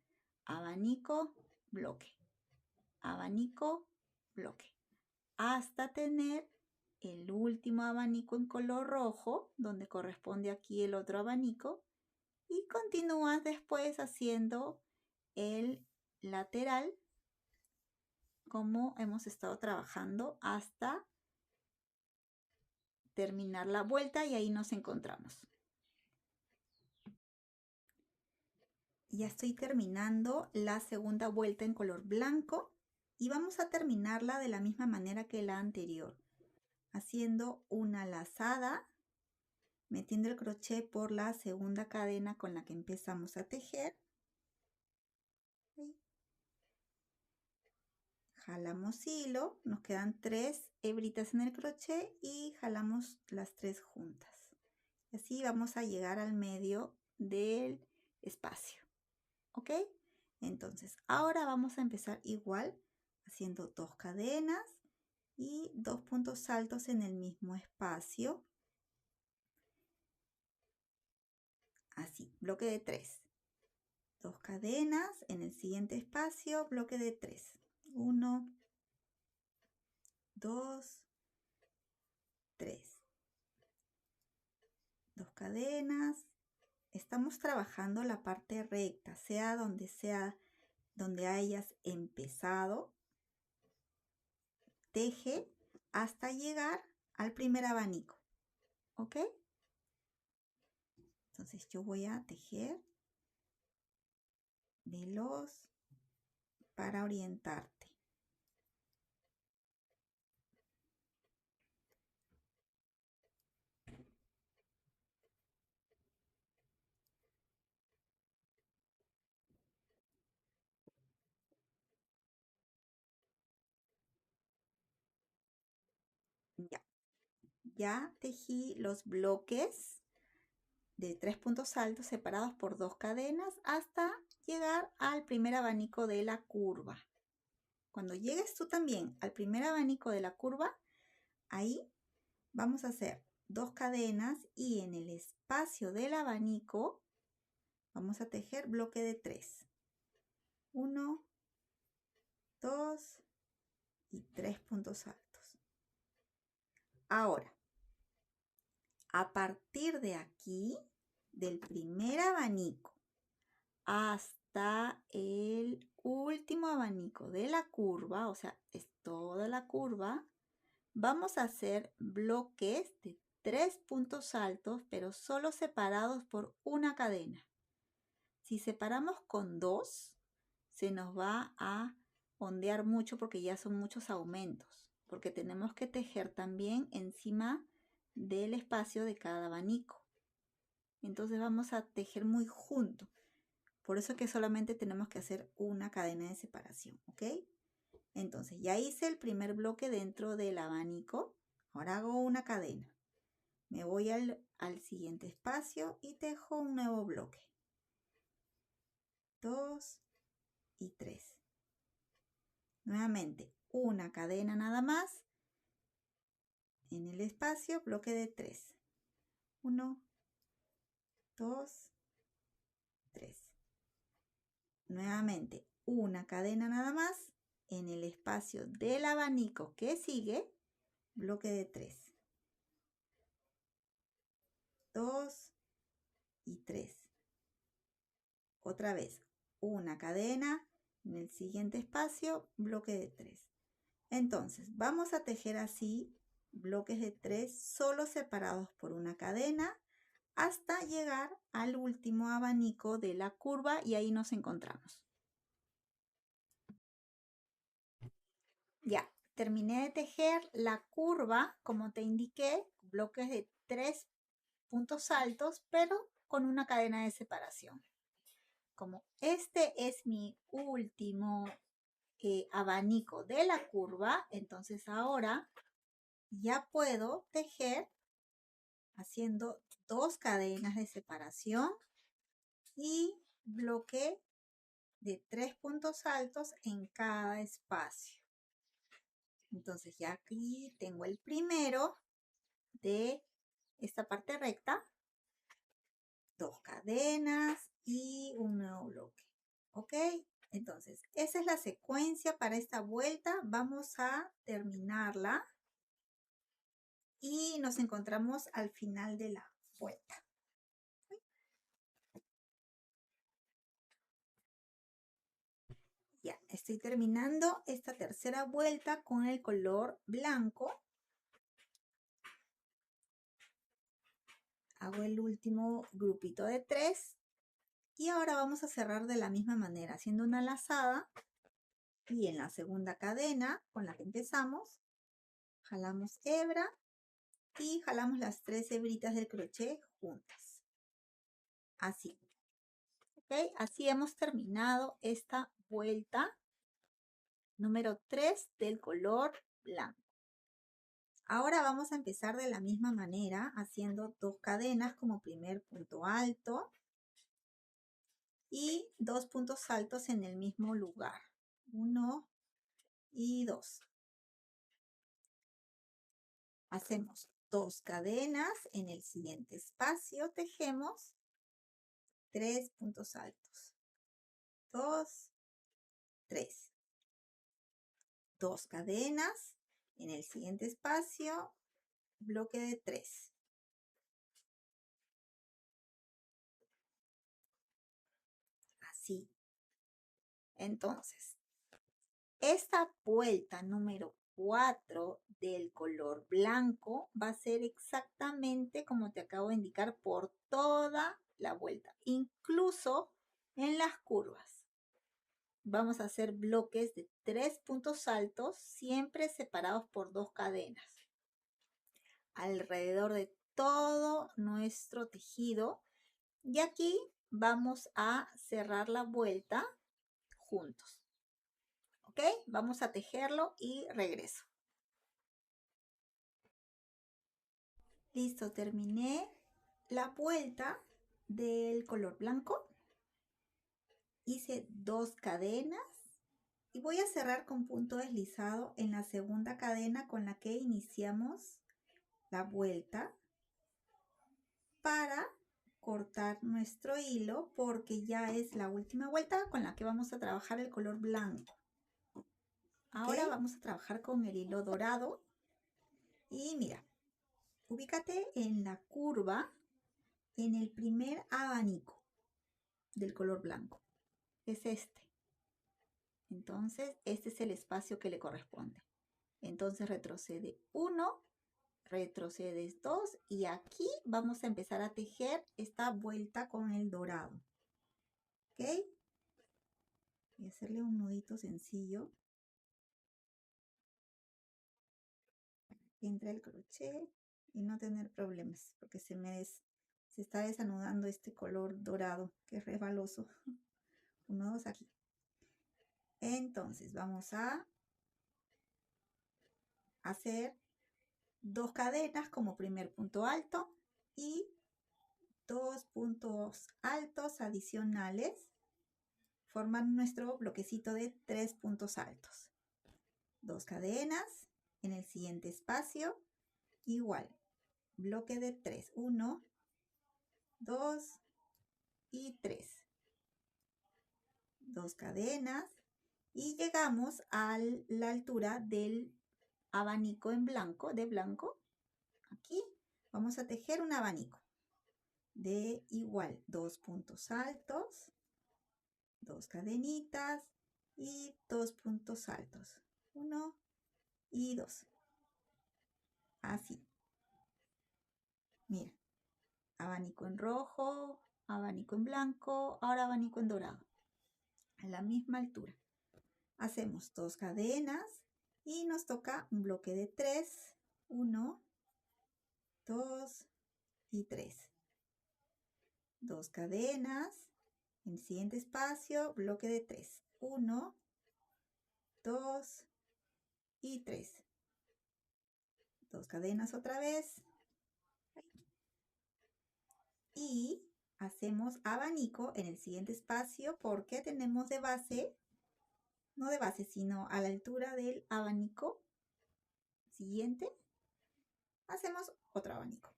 Abanico, bloque. Abanico, bloque. Hasta tener el último abanico en color rojo, donde corresponde aquí el otro abanico. Y continúas después haciendo el lateral como hemos estado trabajando hasta terminar la vuelta y ahí nos encontramos. Ya estoy terminando la segunda vuelta en color blanco y vamos a terminarla de la misma manera que la anterior, haciendo una lazada, metiendo el crochet por la segunda cadena con la que empezamos a tejer. Jalamos hilo, nos quedan 3 hebritas en el crochet y jalamos las 3 juntas. Así vamos a llegar al medio del espacio. ¿Ok? Entonces, ahora vamos a empezar igual, haciendo 2 cadenas y 2 puntos altos en el mismo espacio. Así, bloque de 3. 2 cadenas en el siguiente espacio, bloque de 3. 1, 2, 3. 2 cadenas. Estamos trabajando la parte recta, sea donde hayas empezado. Teje hasta llegar al primer abanico. ¿Ok? Entonces yo voy a tejer veloz para orientarte. Ya tejí los bloques de 3 puntos altos separados por 2 cadenas hasta llegar al primer abanico de la curva. Cuando llegues tú también al primer abanico de la curva, ahí vamos a hacer 2 cadenas y en el espacio del abanico vamos a tejer bloque de 3. 1, 2 y 3 puntos altos. Ahora, a partir de aquí, del primer abanico hasta el último abanico de la curva, o sea, es toda la curva, vamos a hacer bloques de 3 puntos altos, pero solo separados por una cadena. Si separamos con 2, se nos va a ondear mucho porque ya son muchos aumentos, porque tenemos que tejer también encima del espacio de cada abanico. Entonces vamos a tejer muy junto. Por eso es que solamente tenemos que hacer una cadena de separación, ¿ok? Entonces ya hice el primer bloque dentro del abanico. Ahora hago una cadena. Me voy al siguiente espacio y tejo un nuevo bloque. 2 y 3. Nuevamente, una cadena nada más. En el espacio, bloque de 3. 1, 2, 3. Nuevamente, una cadena nada más. En el espacio del abanico que sigue, bloque de 3. 2 y 3. Otra vez, una cadena. En el siguiente espacio, bloque de 3. Entonces, vamos a tejer así bloques de 3 solo separados por una cadena hasta llegar al último abanico de la curva y ahí nos encontramos. Ya, terminé de tejer la curva, como te indiqué, bloques de 3 puntos altos, pero con una cadena de separación. Como este es mi último abanico de la curva, entonces ahora ya puedo tejer haciendo 2 cadenas de separación y bloque de 3 puntos altos en cada espacio. Entonces ya aquí tengo el primero de esta parte recta, 2 cadenas y un nuevo bloque. ¿Ok? Entonces, esa es la secuencia para esta vuelta. Vamos a terminarla y nos encontramos al final de la vuelta. Ya, estoy terminando esta tercera vuelta con el color blanco. Hago el último grupito de 3 y ahora vamos a cerrar de la misma manera, haciendo una lazada y en la segunda cadena con la que empezamos, jalamos hebra y jalamos las 3 hebritas del crochet juntas. Así. ¿Ok? Así hemos terminado esta vuelta número 3 del color blanco. Ahora vamos a empezar de la misma manera haciendo 2 cadenas como primer punto alto y 2 puntos altos en el mismo lugar. 1 y 2. Hacemos 2 cadenas en el siguiente espacio, tejemos 3 puntos altos. 2, 3. 2 cadenas en el siguiente espacio, bloque de 3. Así. Entonces, esta vuelta número 4 del color blanco va a ser exactamente como te acabo de indicar por toda la vuelta, incluso en las curvas. Vamos a hacer bloques de 3 puntos altos, siempre separados por 2 cadenas. Alrededor de todo nuestro tejido. Y aquí vamos a cerrar la vuelta juntos. ¿Ok? Vamos a tejerlo y regreso. Listo, terminé la vuelta del color blanco. Hice 2 cadenas y voy a cerrar con punto deslizado en la segunda cadena con la que iniciamos la vuelta para cortar nuestro hilo porque ya es la última vuelta con la que vamos a trabajar el color blanco. Ahora vamos a trabajar con el hilo dorado y mira, ubícate en la curva, en el primer abanico del color blanco, es este. Entonces, este es el espacio que le corresponde. Entonces retrocede 1, retrocedes 2 y aquí vamos a empezar a tejer esta vuelta con el dorado. ¿Ok? Voy a hacerle un nudito sencillo. Entra el crochet y no tener problemas porque se está desanudando este color dorado que es resbaloso. 1, 2 aquí. Entonces vamos a hacer 2 cadenas como primer punto alto y 2 puntos altos adicionales forman nuestro bloquecito de 3 puntos altos. 2 cadenas en el siguiente espacio, igual, bloque de 3, 1, 2 y 3. 2 cadenas y llegamos a la altura del abanico en blanco, de blanco. Aquí vamos a tejer un abanico de igual 2 puntos altos, 2 cadenitas y 2 puntos altos, 1 y 2. Así. Mira, abanico en rojo, abanico en blanco, ahora abanico en dorado. A la misma altura. Hacemos 2 cadenas y nos toca un bloque de 3, 1, 2 y 3. 2 cadenas, en el siguiente espacio, bloque de 3, 1, 2 y 3. 2 cadenas otra vez. Y hacemos abanico en el siguiente espacio porque tenemos de base, no de base, sino a la altura del abanico, siguiente hacemos otro abanico.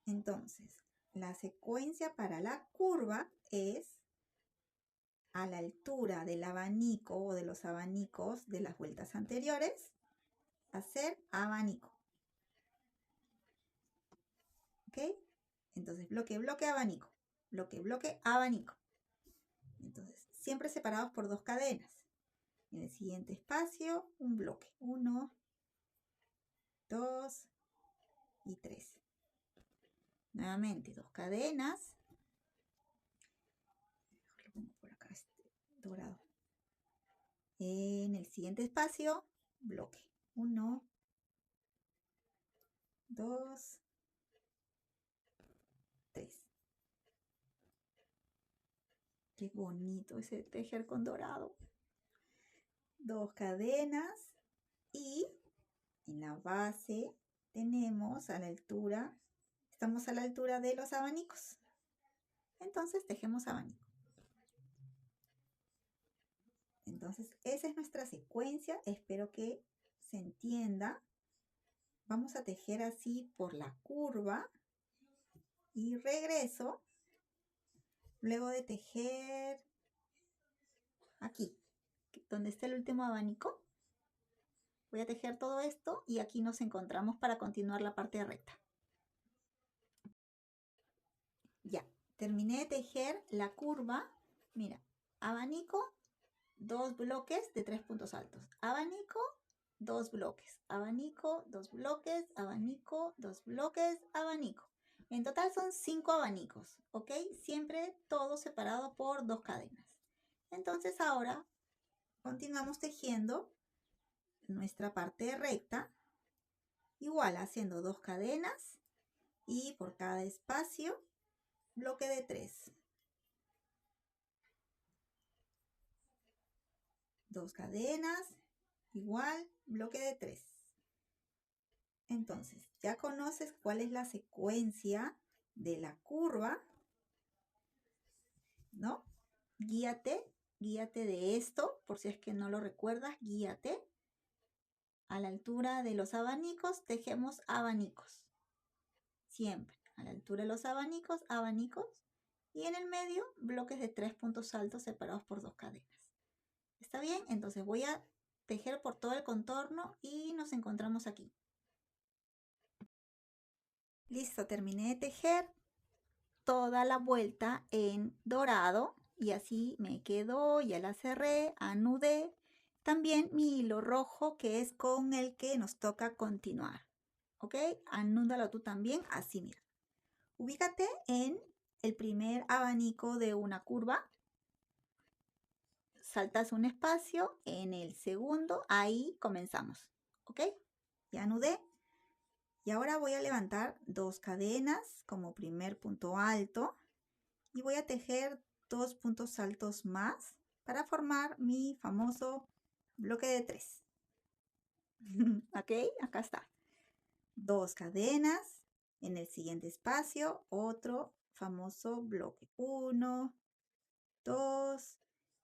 Entonces, la secuencia para la curva es a la altura del abanico o de los abanicos de las vueltas anteriores, hacer abanico. ¿Ok? Entonces, bloque, bloque, abanico. Bloque, bloque, abanico. Entonces, siempre separados por 2 cadenas. En el siguiente espacio, un bloque. 1, 2 y 3. Nuevamente, 2 cadenas. Lo pongo por acá, dorado. En el siguiente espacio, bloque. 1, 2, 3. Qué bonito ese tejer con dorado. 2 cadenas y en la base tenemos a la altura, estamos a la altura de los abanicos. Entonces tejemos abanico. Entonces esa es nuestra secuencia, espero que se entienda. Vamos a tejer así por la curva y regreso luego de tejer aquí, donde está el último abanico. Voy a tejer todo esto y aquí nos encontramos para continuar la parte recta. Ya, terminé de tejer la curva. Mira, abanico, 2 bloques de 3 puntos altos. Abanico, 2 bloques. Abanico, 2 bloques. Abanico, 2 bloques. Abanico. En total son 5 abanicos, ¿ok? Siempre todo separado por 2 cadenas. Entonces ahora continuamos tejiendo nuestra parte recta, igual haciendo 2 cadenas y por cada espacio bloque de 3. 2 cadenas, igual bloque de 3. Entonces, ya conoces cuál es la secuencia de la curva, ¿no? Guíate de esto, por si es que no lo recuerdas, guíate. A la altura de los abanicos, tejemos abanicos. Siempre, a la altura de los abanicos, abanicos. Y en el medio, bloques de 3 puntos altos separados por 2 cadenas. ¿Está bien? Entonces voy a tejer por todo el contorno y nos encontramos aquí. Listo, terminé de tejer toda la vuelta en dorado y así me quedó, ya la cerré, anudé. También mi hilo rojo, que es con el que nos toca continuar. ¿Ok? Anúdalo tú también, así mira. Ubícate en el primer abanico de una curva. Saltas un espacio, en el segundo, ahí comenzamos. ¿Ok? Ya anudé. Y ahora voy a levantar 2 cadenas como primer punto alto y voy a tejer 2 puntos altos más para formar mi famoso bloque de 3. ¿Ok? Acá está. 2 cadenas. En el siguiente espacio, otro famoso bloque. 1, 2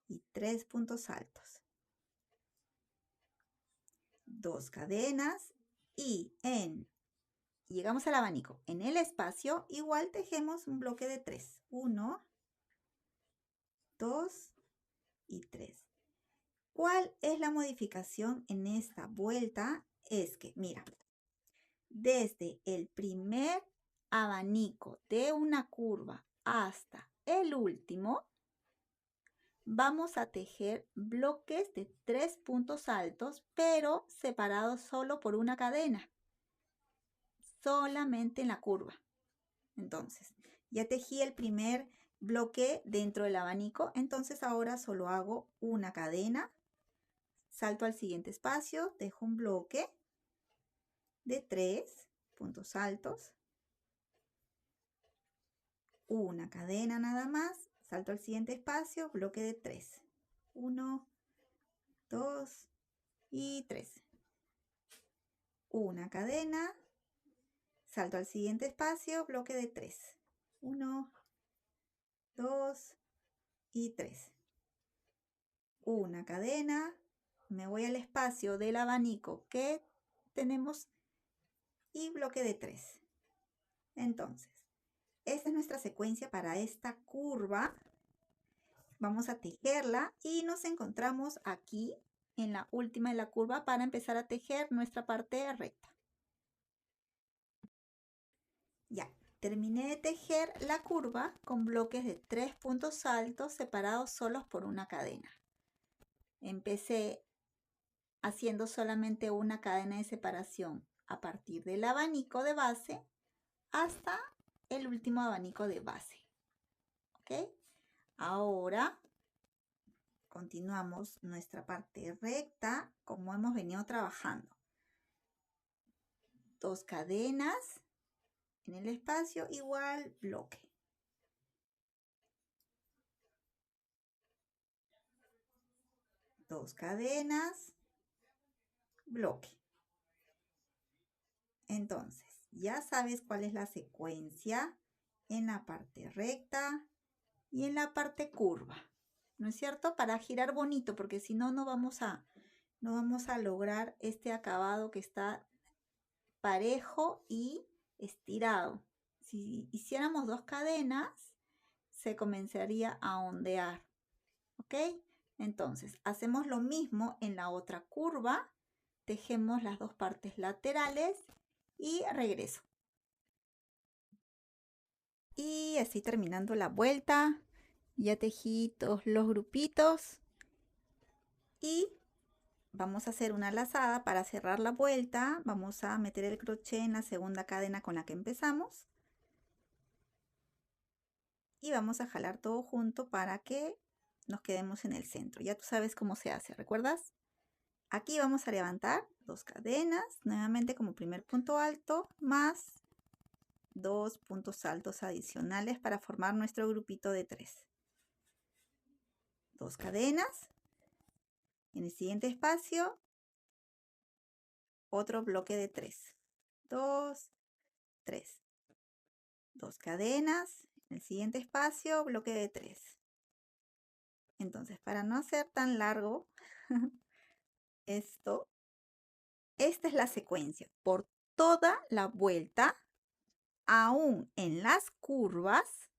y 3 puntos altos. 2 cadenas y llegamos al abanico. En el espacio igual tejemos un bloque de 3. 1, 2 y 3. ¿Cuál es la modificación en esta vuelta? Es que, mira, desde el primer abanico de una curva hasta el último, vamos a tejer bloques de 3 puntos altos, pero separados solo por una cadena. Solamente en la curva. Entonces, ya tejí el primer bloque dentro del abanico, entonces ahora solo hago una cadena, salto al siguiente espacio, dejo un bloque de 3 puntos altos, una cadena nada más, salto al siguiente espacio, bloque de 3, 1, 2 y 3, una cadena, salto al siguiente espacio, bloque de 3, 1, 2 y 3, una cadena, me voy al espacio del abanico que tenemos y bloque de 3. Entonces, esta es nuestra secuencia para esta curva. Vamos a tejerla y nos encontramos aquí en la última de la curva para empezar a tejer nuestra parte recta. Ya, terminé de tejer la curva con bloques de 3 puntos altos separados solos por una cadena. Empecé haciendo solamente una cadena de separación a partir del abanico de base hasta el último abanico de base. ¿Ok? Ahora continuamos nuestra parte recta como hemos venido trabajando. 2 cadenas en el espacio igual bloque. Dos cadenas, bloque. Entonces, ya sabes cuál es la secuencia en la parte recta y en la parte curva, ¿no es cierto? Para girar bonito, porque si no, no vamos a lograr este acabado que está parejo y estirado. Si hiciéramos 2 cadenas, se comenzaría a ondear, ¿ok? Entonces, hacemos lo mismo en la otra curva, tejemos las 2 partes laterales y regreso. Y así terminando la vuelta, ya tejí todos los grupitos y vamos a hacer una lazada para cerrar la vuelta. Vamos a meter el crochet en la segunda cadena con la que empezamos y vamos a jalar todo junto para que nos quedemos en el centro. Ya tú sabes cómo se hace, ¿recuerdas? Aquí vamos a levantar 2 cadenas, nuevamente como primer punto alto, más 2 puntos altos adicionales para formar nuestro grupito de 3. 2 cadenas. En el siguiente espacio, otro bloque de 3. 2, 3. 2 cadenas. En el siguiente espacio, bloque de 3. Entonces, para no hacer tan largo esto, esta es la secuencia. Por toda la vuelta, aún en las curvas,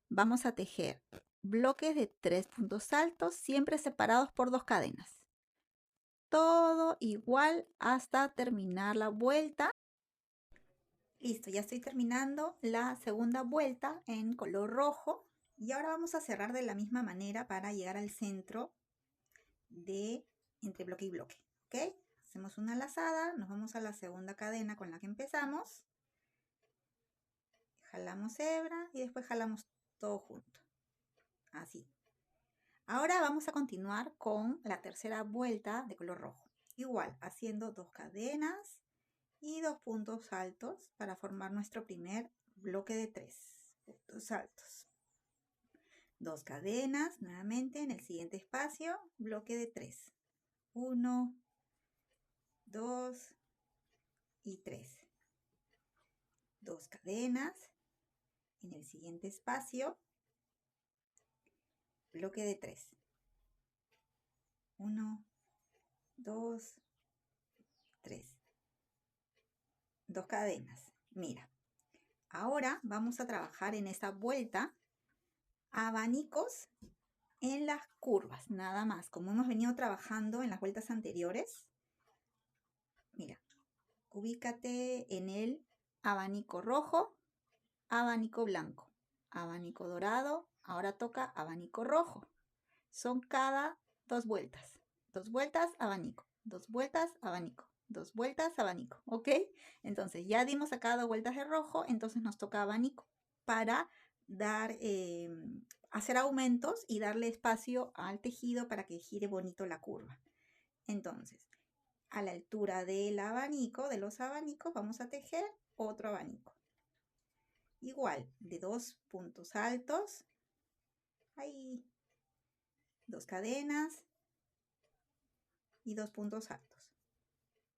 vamos a tejer bloques de 3 puntos altos, siempre separados por 2 cadenas. Todo igual hasta terminar la vuelta. Listo, ya estoy terminando la segunda vuelta en color rojo. Y ahora vamos a cerrar de la misma manera para llegar al centro de entre bloque y bloque. ¿Ok? Hacemos una lazada, nos vamos a la segunda cadena con la que empezamos. Jalamos hebra y después jalamos todo junto. Así. Ahora vamos a continuar con la tercera vuelta de color rojo. Igual, haciendo 2 cadenas y 2 puntos altos para formar nuestro primer bloque de 3 puntos altos. 2 cadenas, nuevamente en el siguiente espacio, bloque de 3. 1, 2 y 3. 2 cadenas, en el siguiente espacio, bloque de 3. 1, 2, 3. 2 cadenas. Mira, ahora vamos a trabajar en esta vuelta abanicos en las curvas, nada más. Como hemos venido trabajando en las vueltas anteriores, mira, ubícate en el abanico rojo, abanico blanco, abanico dorado, ahora toca abanico rojo. Son cada 2 vueltas. 2 vueltas, abanico. 2 vueltas, abanico. 2 vueltas, abanico. ¿Ok? Entonces ya dimos acá 2 vueltas de rojo, entonces nos toca abanico para dar, hacer aumentos y darle espacio al tejido para que gire bonito la curva. Entonces, a la altura del abanico, de los abanicos, vamos a tejer otro abanico. Igual, de 2 puntos altos. Ahí. 2 cadenas y 2 puntos altos.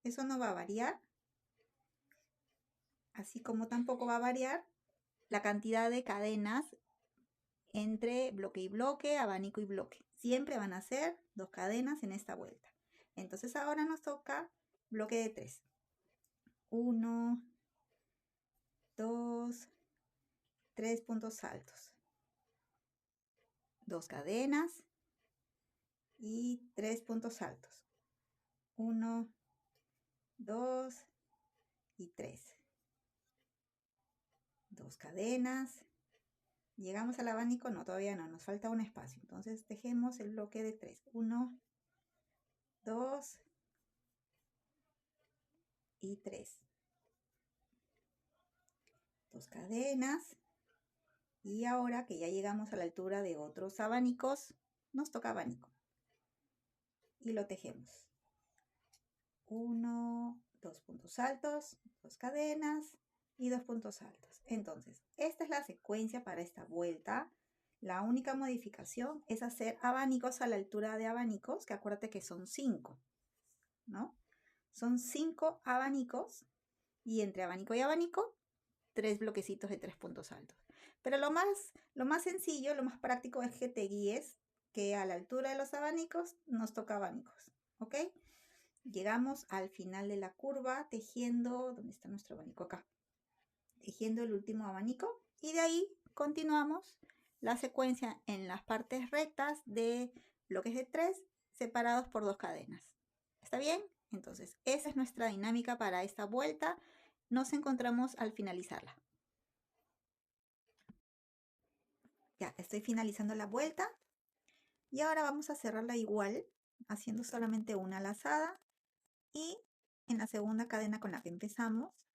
Eso no va a variar, así como tampoco va a variar la cantidad de cadenas entre bloque y bloque, abanico y bloque. Siempre van a ser 2 cadenas en esta vuelta. Entonces ahora nos toca bloque de 3. 1, 2, 3 puntos altos. 2 cadenas y 3 puntos altos. 1, 2 y 3. 2 cadenas. Llegamos al abanico, no, todavía no, nos falta un espacio. Entonces tejemos el bloque de 3. 1, 2 y 3. 2 cadenas. Y ahora que ya llegamos a la altura de otros abanicos, nos toca abanico. Y lo tejemos. 1, 2 puntos altos, 2 cadenas y 2 puntos altos. Entonces, esta es la secuencia para esta vuelta. La única modificación es hacer abanicos a la altura de abanicos, que acuérdate que son 5, ¿no? Son 5 abanicos y entre abanico y abanico, 3 bloquecitos de 3 puntos altos. Pero lo más sencillo, lo más práctico es que te guíes que a la altura de los abanicos nos toca abanicos, ¿ok? Llegamos al final de la curva tejiendo, ¿dónde está nuestro abanico? Acá. Tejiendo el último abanico y de ahí continuamos la secuencia en las partes rectas de bloques de 3 separados por 2 cadenas. ¿Está bien? Entonces, esa es nuestra dinámica para esta vuelta. Nos encontramos al finalizarla. Ya, estoy finalizando la vuelta y ahora vamos a cerrarla igual, haciendo solamente una lazada y en la segunda cadena con la que empezamos,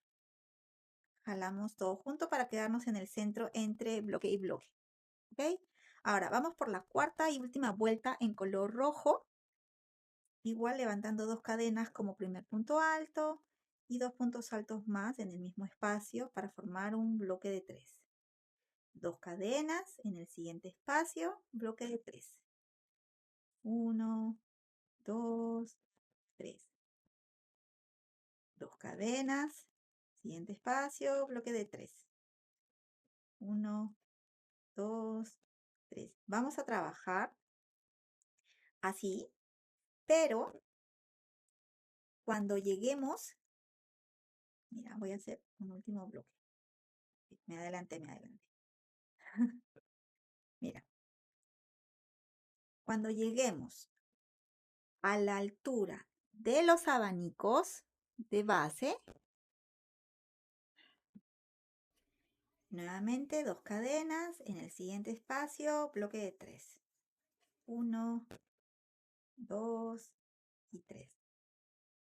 jalamos todo junto para quedarnos en el centro entre bloque y bloque. ¿Ok? Ahora vamos por la cuarta y última vuelta en color rojo. Igual levantando 2 cadenas como primer punto alto y 2 puntos altos más en el mismo espacio para formar un bloque de 3. 2 cadenas en el siguiente espacio, bloque de 3. 1, 2, 3. 2 cadenas, siguiente espacio, bloque de 3. 1, 2, 3. Vamos a trabajar así, pero cuando lleguemos, mira, voy a hacer un último bloque. Me adelanté. Mira, cuando lleguemos a la altura de los abanicos de base, nuevamente 2 cadenas en el siguiente espacio, bloque de 3. 1, 2 y 3.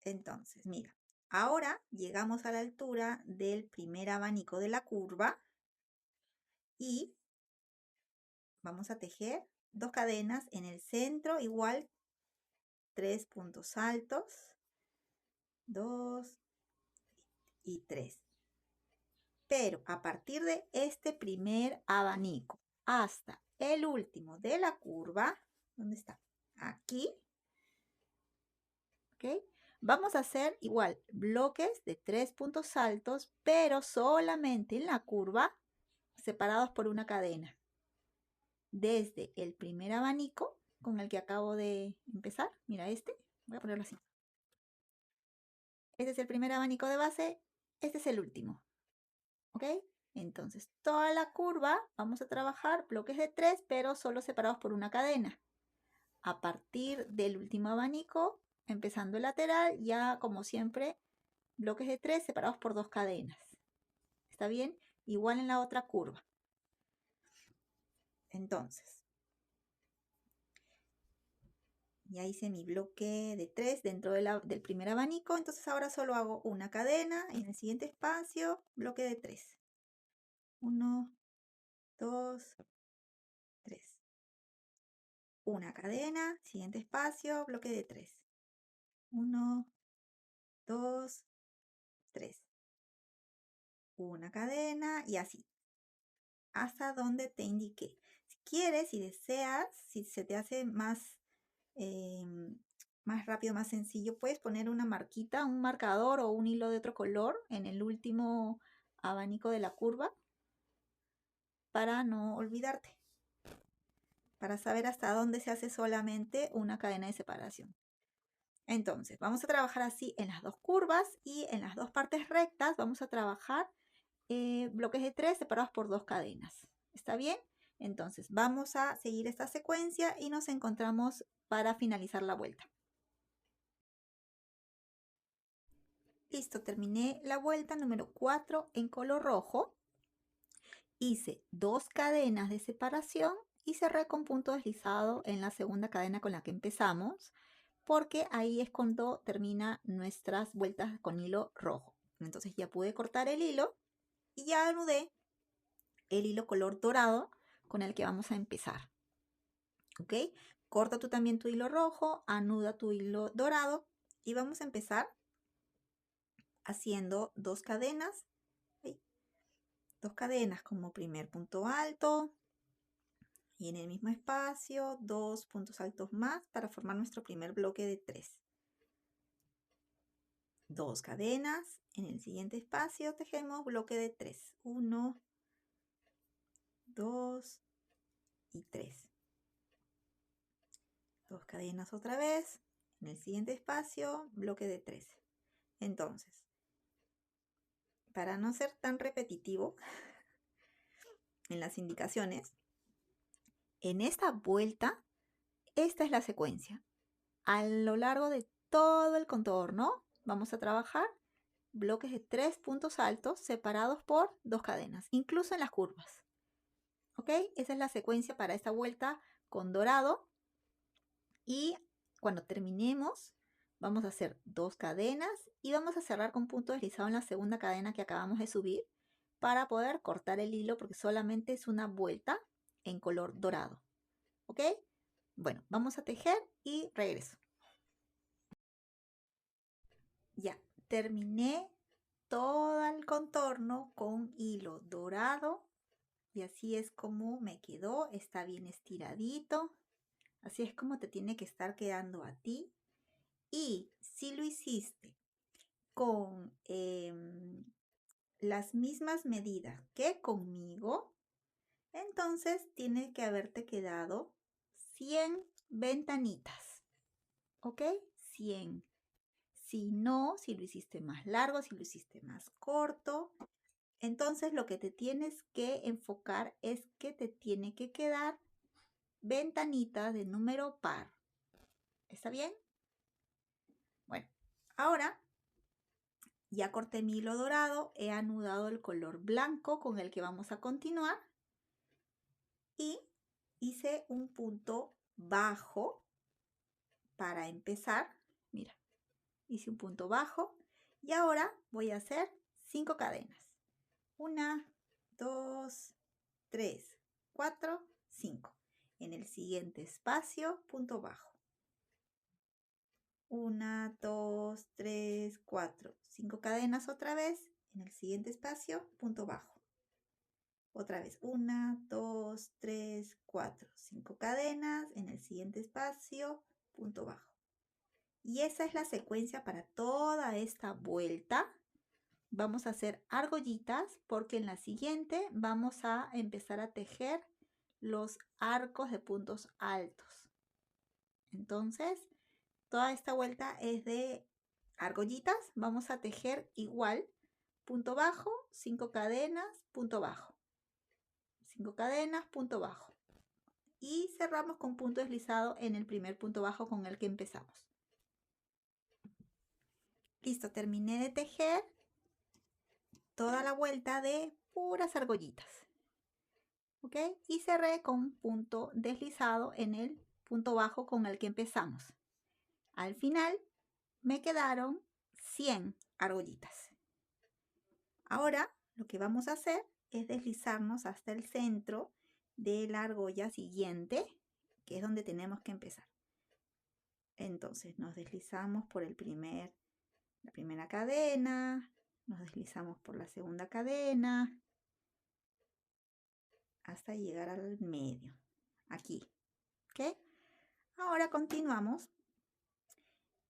Entonces, mira, ahora llegamos a la altura del primer abanico de la curva y vamos a tejer 2 cadenas en el centro, igual 3 puntos altos, 2 y 3. Pero a partir de este primer abanico hasta el último de la curva, ¿dónde está? Aquí, ¿ok? Vamos a hacer igual bloques de 3 puntos altos, pero solamente en la curva, separados por una cadena. Desde el primer abanico con el que acabo de empezar, mira este, voy a ponerlo así. Este es el primer abanico de base, este es el último, ¿ok? Entonces, toda la curva vamos a trabajar bloques de 3, pero solo separados por una cadena. A partir del último abanico, empezando el lateral, ya como siempre, bloques de 3 separados por 2 cadenas. ¿Está bien? Igual en la otra curva. Entonces, ya hice mi bloque de 3 dentro del primer abanico, entonces ahora solo hago una cadena en el siguiente espacio, bloque de 3. 1, 2, 3. Una cadena, siguiente espacio, bloque de 3. 1, 2, 3. Una cadena y así, hasta donde te indiqué. Si quieres y deseas, si se te hace más rápido, más sencillo, puedes poner una marquita, un marcador o un hilo de otro color en el último abanico de la curva para no olvidarte, para saber hasta dónde se hace solamente una cadena de separación. Entonces, vamos a trabajar así en las dos curvas y en las dos partes rectas vamos a trabajar bloques de 3 separados por 2 cadenas. ¿Está bien? Entonces, vamos a seguir esta secuencia y nos encontramos para finalizar la vuelta. Listo, terminé la vuelta número 4 en color rojo. Hice 2 cadenas de separación y cerré con punto deslizado en la segunda cadena con la que empezamos, porque ahí es cuando termina nuestras vueltas con hilo rojo. Entonces ya pude cortar el hilo y ya anudé el hilo color dorado con el que vamos a empezar. ¿Ok? Corta tú también tu hilo rojo, anuda tu hilo dorado y vamos a empezar haciendo 2 cadenas. ¿Sí? 2 cadenas como primer punto alto y en el mismo espacio 2 puntos altos más para formar nuestro primer bloque de 3. 2 cadenas, en el siguiente espacio tejemos bloque de 3. 1, 2 y 3. 2 cadenas otra vez, en el siguiente espacio bloque de 3. Entonces, para no ser tan repetitivo en las indicaciones, en esta vuelta, esta es la secuencia. A lo largo de todo el contorno vamos a trabajar bloques de 3 puntos altos separados por 2 cadenas, incluso en las curvas. ¿Ok? Esa es la secuencia para esta vuelta con dorado. Y cuando terminemos, vamos a hacer 2 cadenas y vamos a cerrar con punto deslizado en la segunda cadena que acabamos de subir para poder cortar el hilo porque solamente es una vuelta en color dorado. ¿Ok? Bueno, vamos a tejer y regreso. Ya, terminé todo el contorno con hilo dorado y así es como me quedó. Está bien estiradito. Así es como te tiene que estar quedando a ti. Y si lo hiciste con las mismas medidas que conmigo, entonces tiene que haberte quedado 100 ventanitas. ¿Ok? 100. Si no, si lo hiciste más largo, si lo hiciste más corto, entonces lo que te tienes que enfocar es que te tiene que quedar ventanitas de número par. ¿Está bien? Bueno, ahora ya corté mi hilo dorado, he anudado el color blanco con el que vamos a continuar y hice un punto bajo para empezar. Mira, hice un punto bajo y ahora voy a hacer 5 cadenas. 1, 2, 3, 4, 5. En el siguiente espacio, punto bajo. 1, 2, 3, 4. 5 cadenas otra vez. En el siguiente espacio, punto bajo. Otra vez. 1, 2, 3, 4. 5 cadenas. En el siguiente espacio, punto bajo. Y esa es la secuencia para toda esta vuelta. Vamos a hacer argollitas porque en la siguiente vamos a empezar a tejer los arcos de puntos altos. Entonces, toda esta vuelta es de argollitas. Vamos a tejer igual, punto bajo, 5 cadenas, punto bajo. 5 cadenas, punto bajo. Y cerramos con punto deslizado en el primer punto bajo con el que empezamos. Listo, terminé de tejer toda la vuelta de puras argollitas. ¿Ok? Y cerré con punto deslizado en el punto bajo con el que empezamos. Al final me quedaron 100 argollitas. Ahora lo que vamos a hacer es deslizarnos hasta el centro de la argolla siguiente, que es donde tenemos que empezar. Entonces nos deslizamos por la primera cadena, nos deslizamos por la segunda cadena, hasta llegar al medio, aquí, ¿ok? Ahora continuamos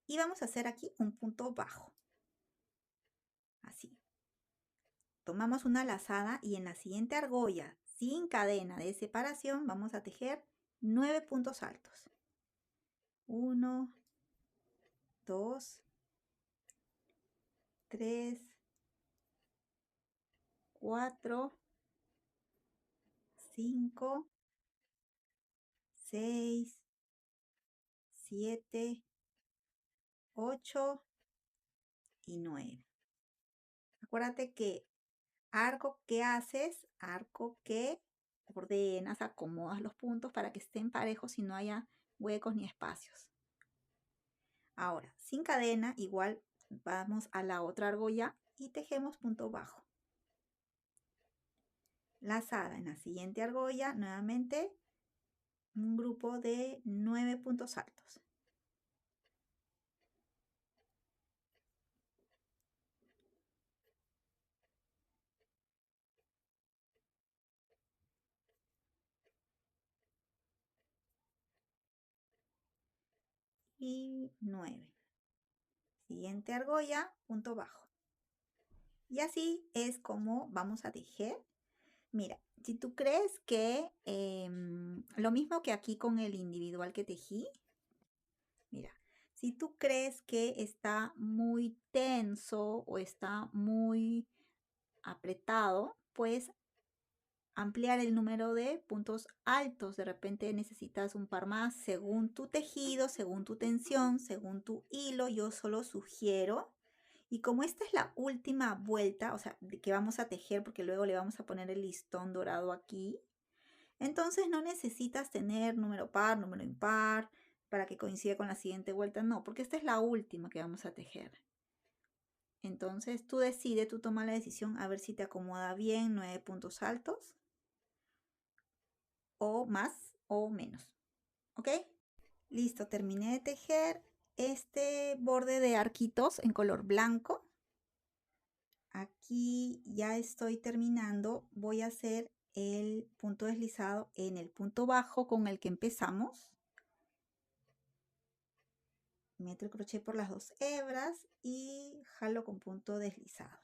y vamos a hacer aquí un punto bajo, así. Tomamos una lazada y en la siguiente argolla, sin cadena de separación, vamos a tejer 9 puntos altos. 1, 2, 3, 4, 5, 6, 7, 8 y 9. Acuérdate que arco que haces, arco que ordenas, acomodas los puntos para que estén parejos y no haya huecos ni espacios. Ahora, sin cadena, igual vamos a la otra argolla y tejemos punto bajo. Lazada en la siguiente argolla, nuevamente un grupo de 9 puntos altos. Y 9. Siguiente argolla, punto bajo. Y así es como vamos a tejer. Mira, si tú crees que lo mismo que aquí con el individual que tejí, mira, si tú crees que está muy tenso o está muy apretado, puedes ampliar el número de puntos altos. De repente necesitas un par más según tu tejido, según tu tensión, según tu hilo. Yo solo sugiero. Y como esta es la última vuelta, o sea, que vamos a tejer, porque luego le vamos a poner el listón dorado aquí, entonces no necesitas tener número par, número impar, para que coincida con la siguiente vuelta. No, porque esta es la última que vamos a tejer. Entonces tú decides, tú toma la decisión a ver si te acomoda bien 9 puntos altos o más o menos. ¿Ok? Listo, terminé de tejer este borde de arquitos en color blanco. Aquí ya estoy terminando. Voy a hacer el punto deslizado en el punto bajo con el que empezamos. Meto el crochet por las dos hebras y jalo con punto deslizado.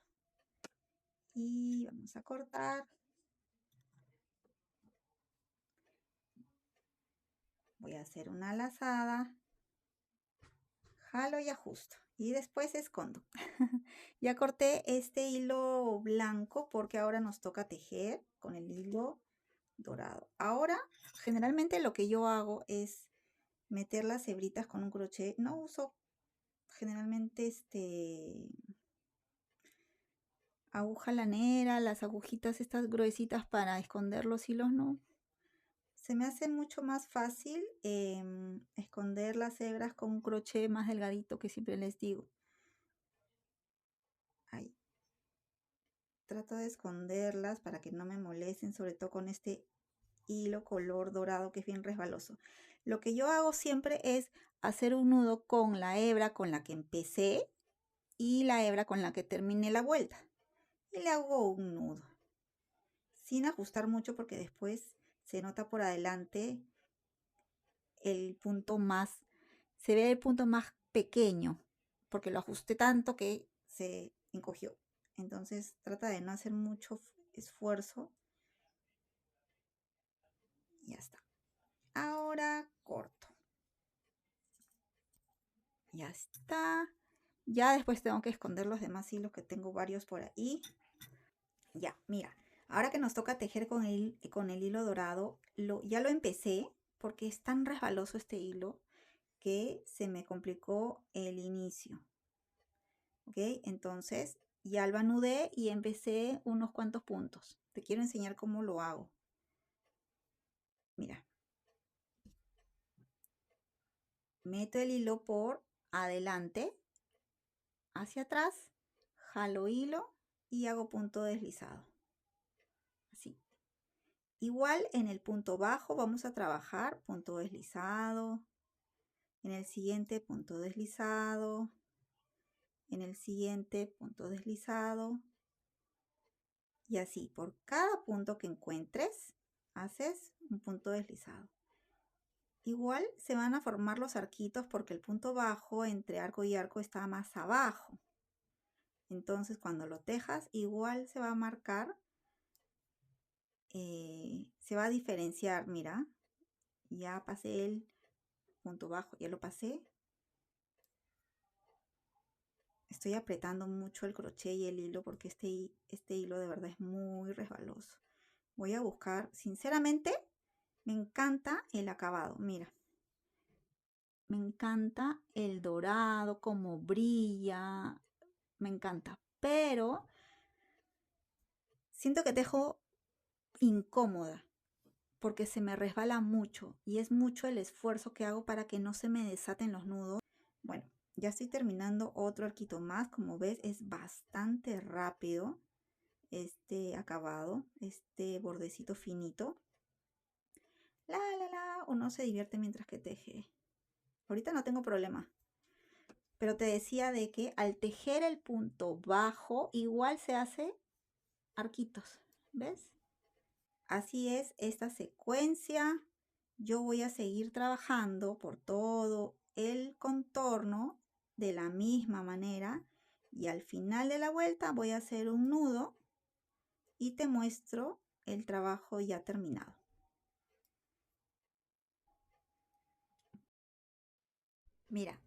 Y vamos a cortar. Voy a hacer una lazada. Jalo y ajusto. Y después escondo. Ya corté este hilo blanco porque ahora nos toca tejer con el hilo dorado. Ahora, generalmente lo que yo hago es meter las hebritas con un crochet. No uso generalmente aguja lanera, las agujitas estas gruesitas para esconder los hilos, no. Se me hace mucho más fácil esconder las hebras con un crochet más delgadito que siempre les digo. Ahí. Trato de esconderlas para que no me molesten, sobre todo con este hilo color dorado que es bien resbaloso. Lo que yo hago siempre es hacer un nudo con la hebra con la que empecé y la hebra con la que terminé la vuelta. Y le hago un nudo. Sin ajustar mucho porque después se nota por adelante el punto más, se ve el punto más pequeño porque lo ajusté tanto que se encogió. Entonces trata de no hacer mucho esfuerzo. Ya está. Ahora corto. Ya está. Ya después tengo que esconder los demás hilos que tengo varios por ahí. Ya, mira. Ahora que nos toca tejer con el hilo dorado, ya lo empecé porque es tan resbaloso este hilo que se me complicó el inicio. ¿Ok? Entonces ya lo anudé y empecé unos cuantos puntos. Te quiero enseñar cómo lo hago. Mira. Meto el hilo por adelante, hacia atrás, jalo hilo y hago punto deslizado. Así. Igual en el punto bajo vamos a trabajar punto deslizado, en el siguiente punto deslizado, en el siguiente punto deslizado y así por cada punto que encuentres haces un punto deslizado. Igual se van a formar los arquitos porque el punto bajo entre arco y arco está más abajo. Entonces cuando lo tejas igual se va a marcar, se va a diferenciar, mira, ya pasé el punto bajo, ya lo pasé. Estoy apretando mucho el crochet y el hilo porque este hilo de verdad es muy resbaloso. Voy a buscar, sinceramente, me encanta el acabado, mira. Me encanta el dorado, como brilla, me encanta. Pero siento que te dejo incómoda porque se me resbala mucho y es mucho el esfuerzo que hago para que no se me desaten los nudos. Bueno, ya estoy terminando otro arquito más. Como ves, es bastante rápido este acabado, este bordecito finito. Uno se divierte mientras que teje. Ahorita no tengo problema. Pero te decía de que al tejer el punto bajo, igual se hace arquitos. ¿Ves? Así es esta secuencia. Yo voy a seguir trabajando por todo el contorno de la misma manera. Y al final de la vuelta voy a hacer un nudo y te muestro el trabajo ya terminado. Mira,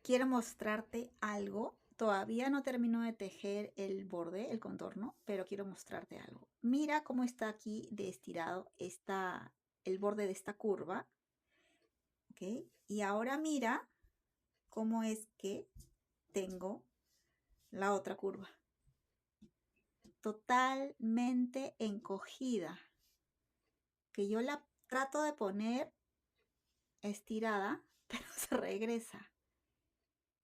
quiero mostrarte algo. Todavía no termino de tejer el borde, el contorno, pero quiero mostrarte algo. Mira cómo está aquí de estirado el borde de esta curva. ¿Ok? Y ahora mira cómo es que tengo la otra curva. Totalmente encogida. Que yo la trato de poner estirada, pero se regresa.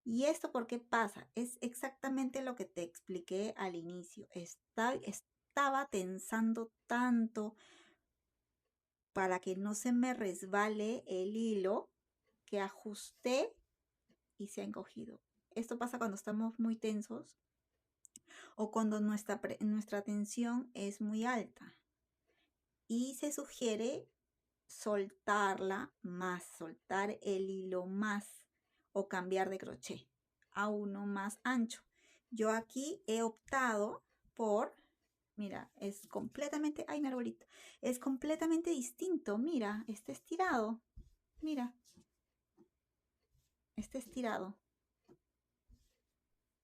¿Y esto por qué pasa? Es exactamente lo que te expliqué al inicio. Estaba tensando tanto para que no se me resbale el hilo que ajusté y se ha encogido. Esto pasa cuando estamos muy tensos o cuando nuestra tensión es muy alta. Y se sugiere soltarla más, soltar el hilo más o cambiar de crochet a uno más ancho. Yo aquí he optado por, mira, es completamente, ay, mi arbolito, es completamente distinto. Mira, este estirado, mira, este estirado.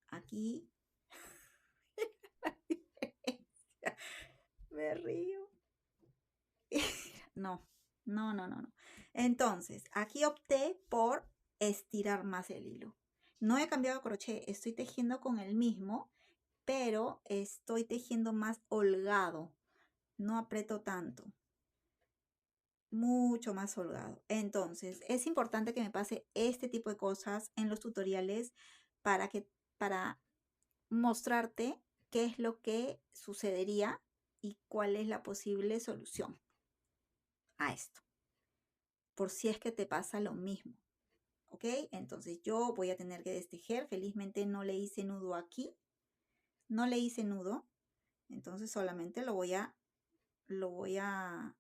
Aquí, me río. No, no, no, no, no. Entonces, aquí opté por estirar más el hilo. No he cambiado crochet, estoy tejiendo con el mismo, pero estoy tejiendo más holgado. No aprieto tanto. Mucho más holgado. Entonces, es importante que me pase este tipo de cosas en los tutoriales para mostrarte qué es lo que sucedería y cuál es la posible solución a esto. Por si es que te pasa lo mismo. ¿Ok? Entonces yo voy a tener que destejer. Felizmente no le hice nudo aquí. No le hice nudo. Entonces solamente lo voy a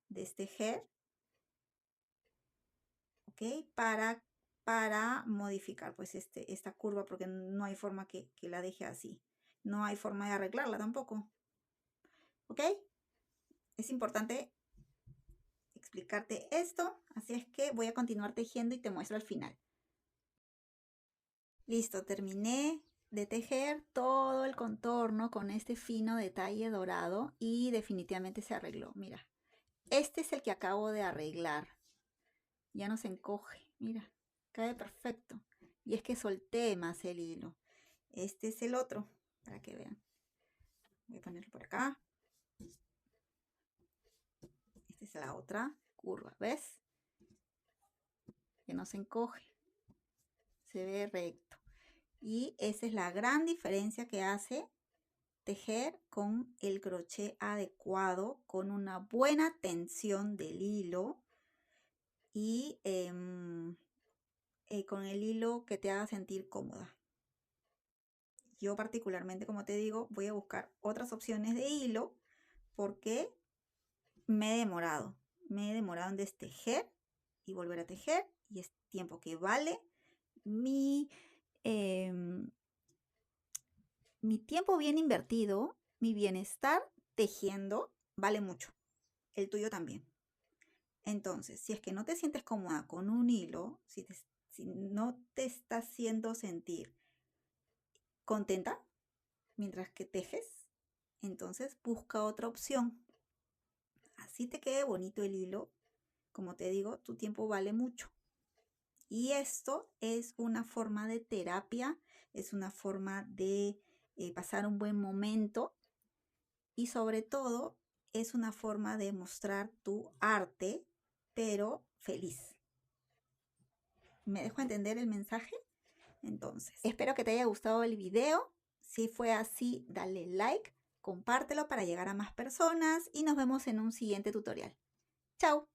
destejer. ¿Ok? Para modificar pues esta curva porque no hay forma que la deje así. No hay forma de arreglarla tampoco. ¿Ok? Es importante explicarte esto. Así es que voy a continuar tejiendo y te muestro al final. Listo, terminé de tejer todo el contorno con este fino detalle dorado y definitivamente se arregló. Mira, este es el que acabo de arreglar. Ya no se encoge, mira, cae perfecto. Y es que solté más el hilo. Este es el otro, para que vean. Voy a ponerlo por acá. Esta es la otra curva, ¿ves? Que no se encoge. Se ve recto. Y esa es la gran diferencia que hace tejer con el crochet adecuado, con una buena tensión del hilo y con el hilo que te haga sentir cómoda. Yo particularmente, como te digo, voy a buscar otras opciones de hilo porque me he demorado. Me he demorado en destejer y volver a tejer y es tiempo que vale mi tiempo bien invertido, mi bienestar tejiendo vale mucho. El tuyo también. Entonces, si es que no te sientes cómoda con un hilo, si no te está haciendo sentir contenta mientras que tejes, entonces busca otra opción. Así te quede bonito el hilo. Como te digo, tu tiempo vale mucho. Y esto es una forma de terapia, es una forma de pasar un buen momento y sobre todo es una forma de mostrar tu arte, pero feliz. ¿Me dejo entender el mensaje? Entonces, espero que te haya gustado el video. Si fue así, dale like, compártelo para llegar a más personas y nos vemos en un siguiente tutorial. ¡Chao!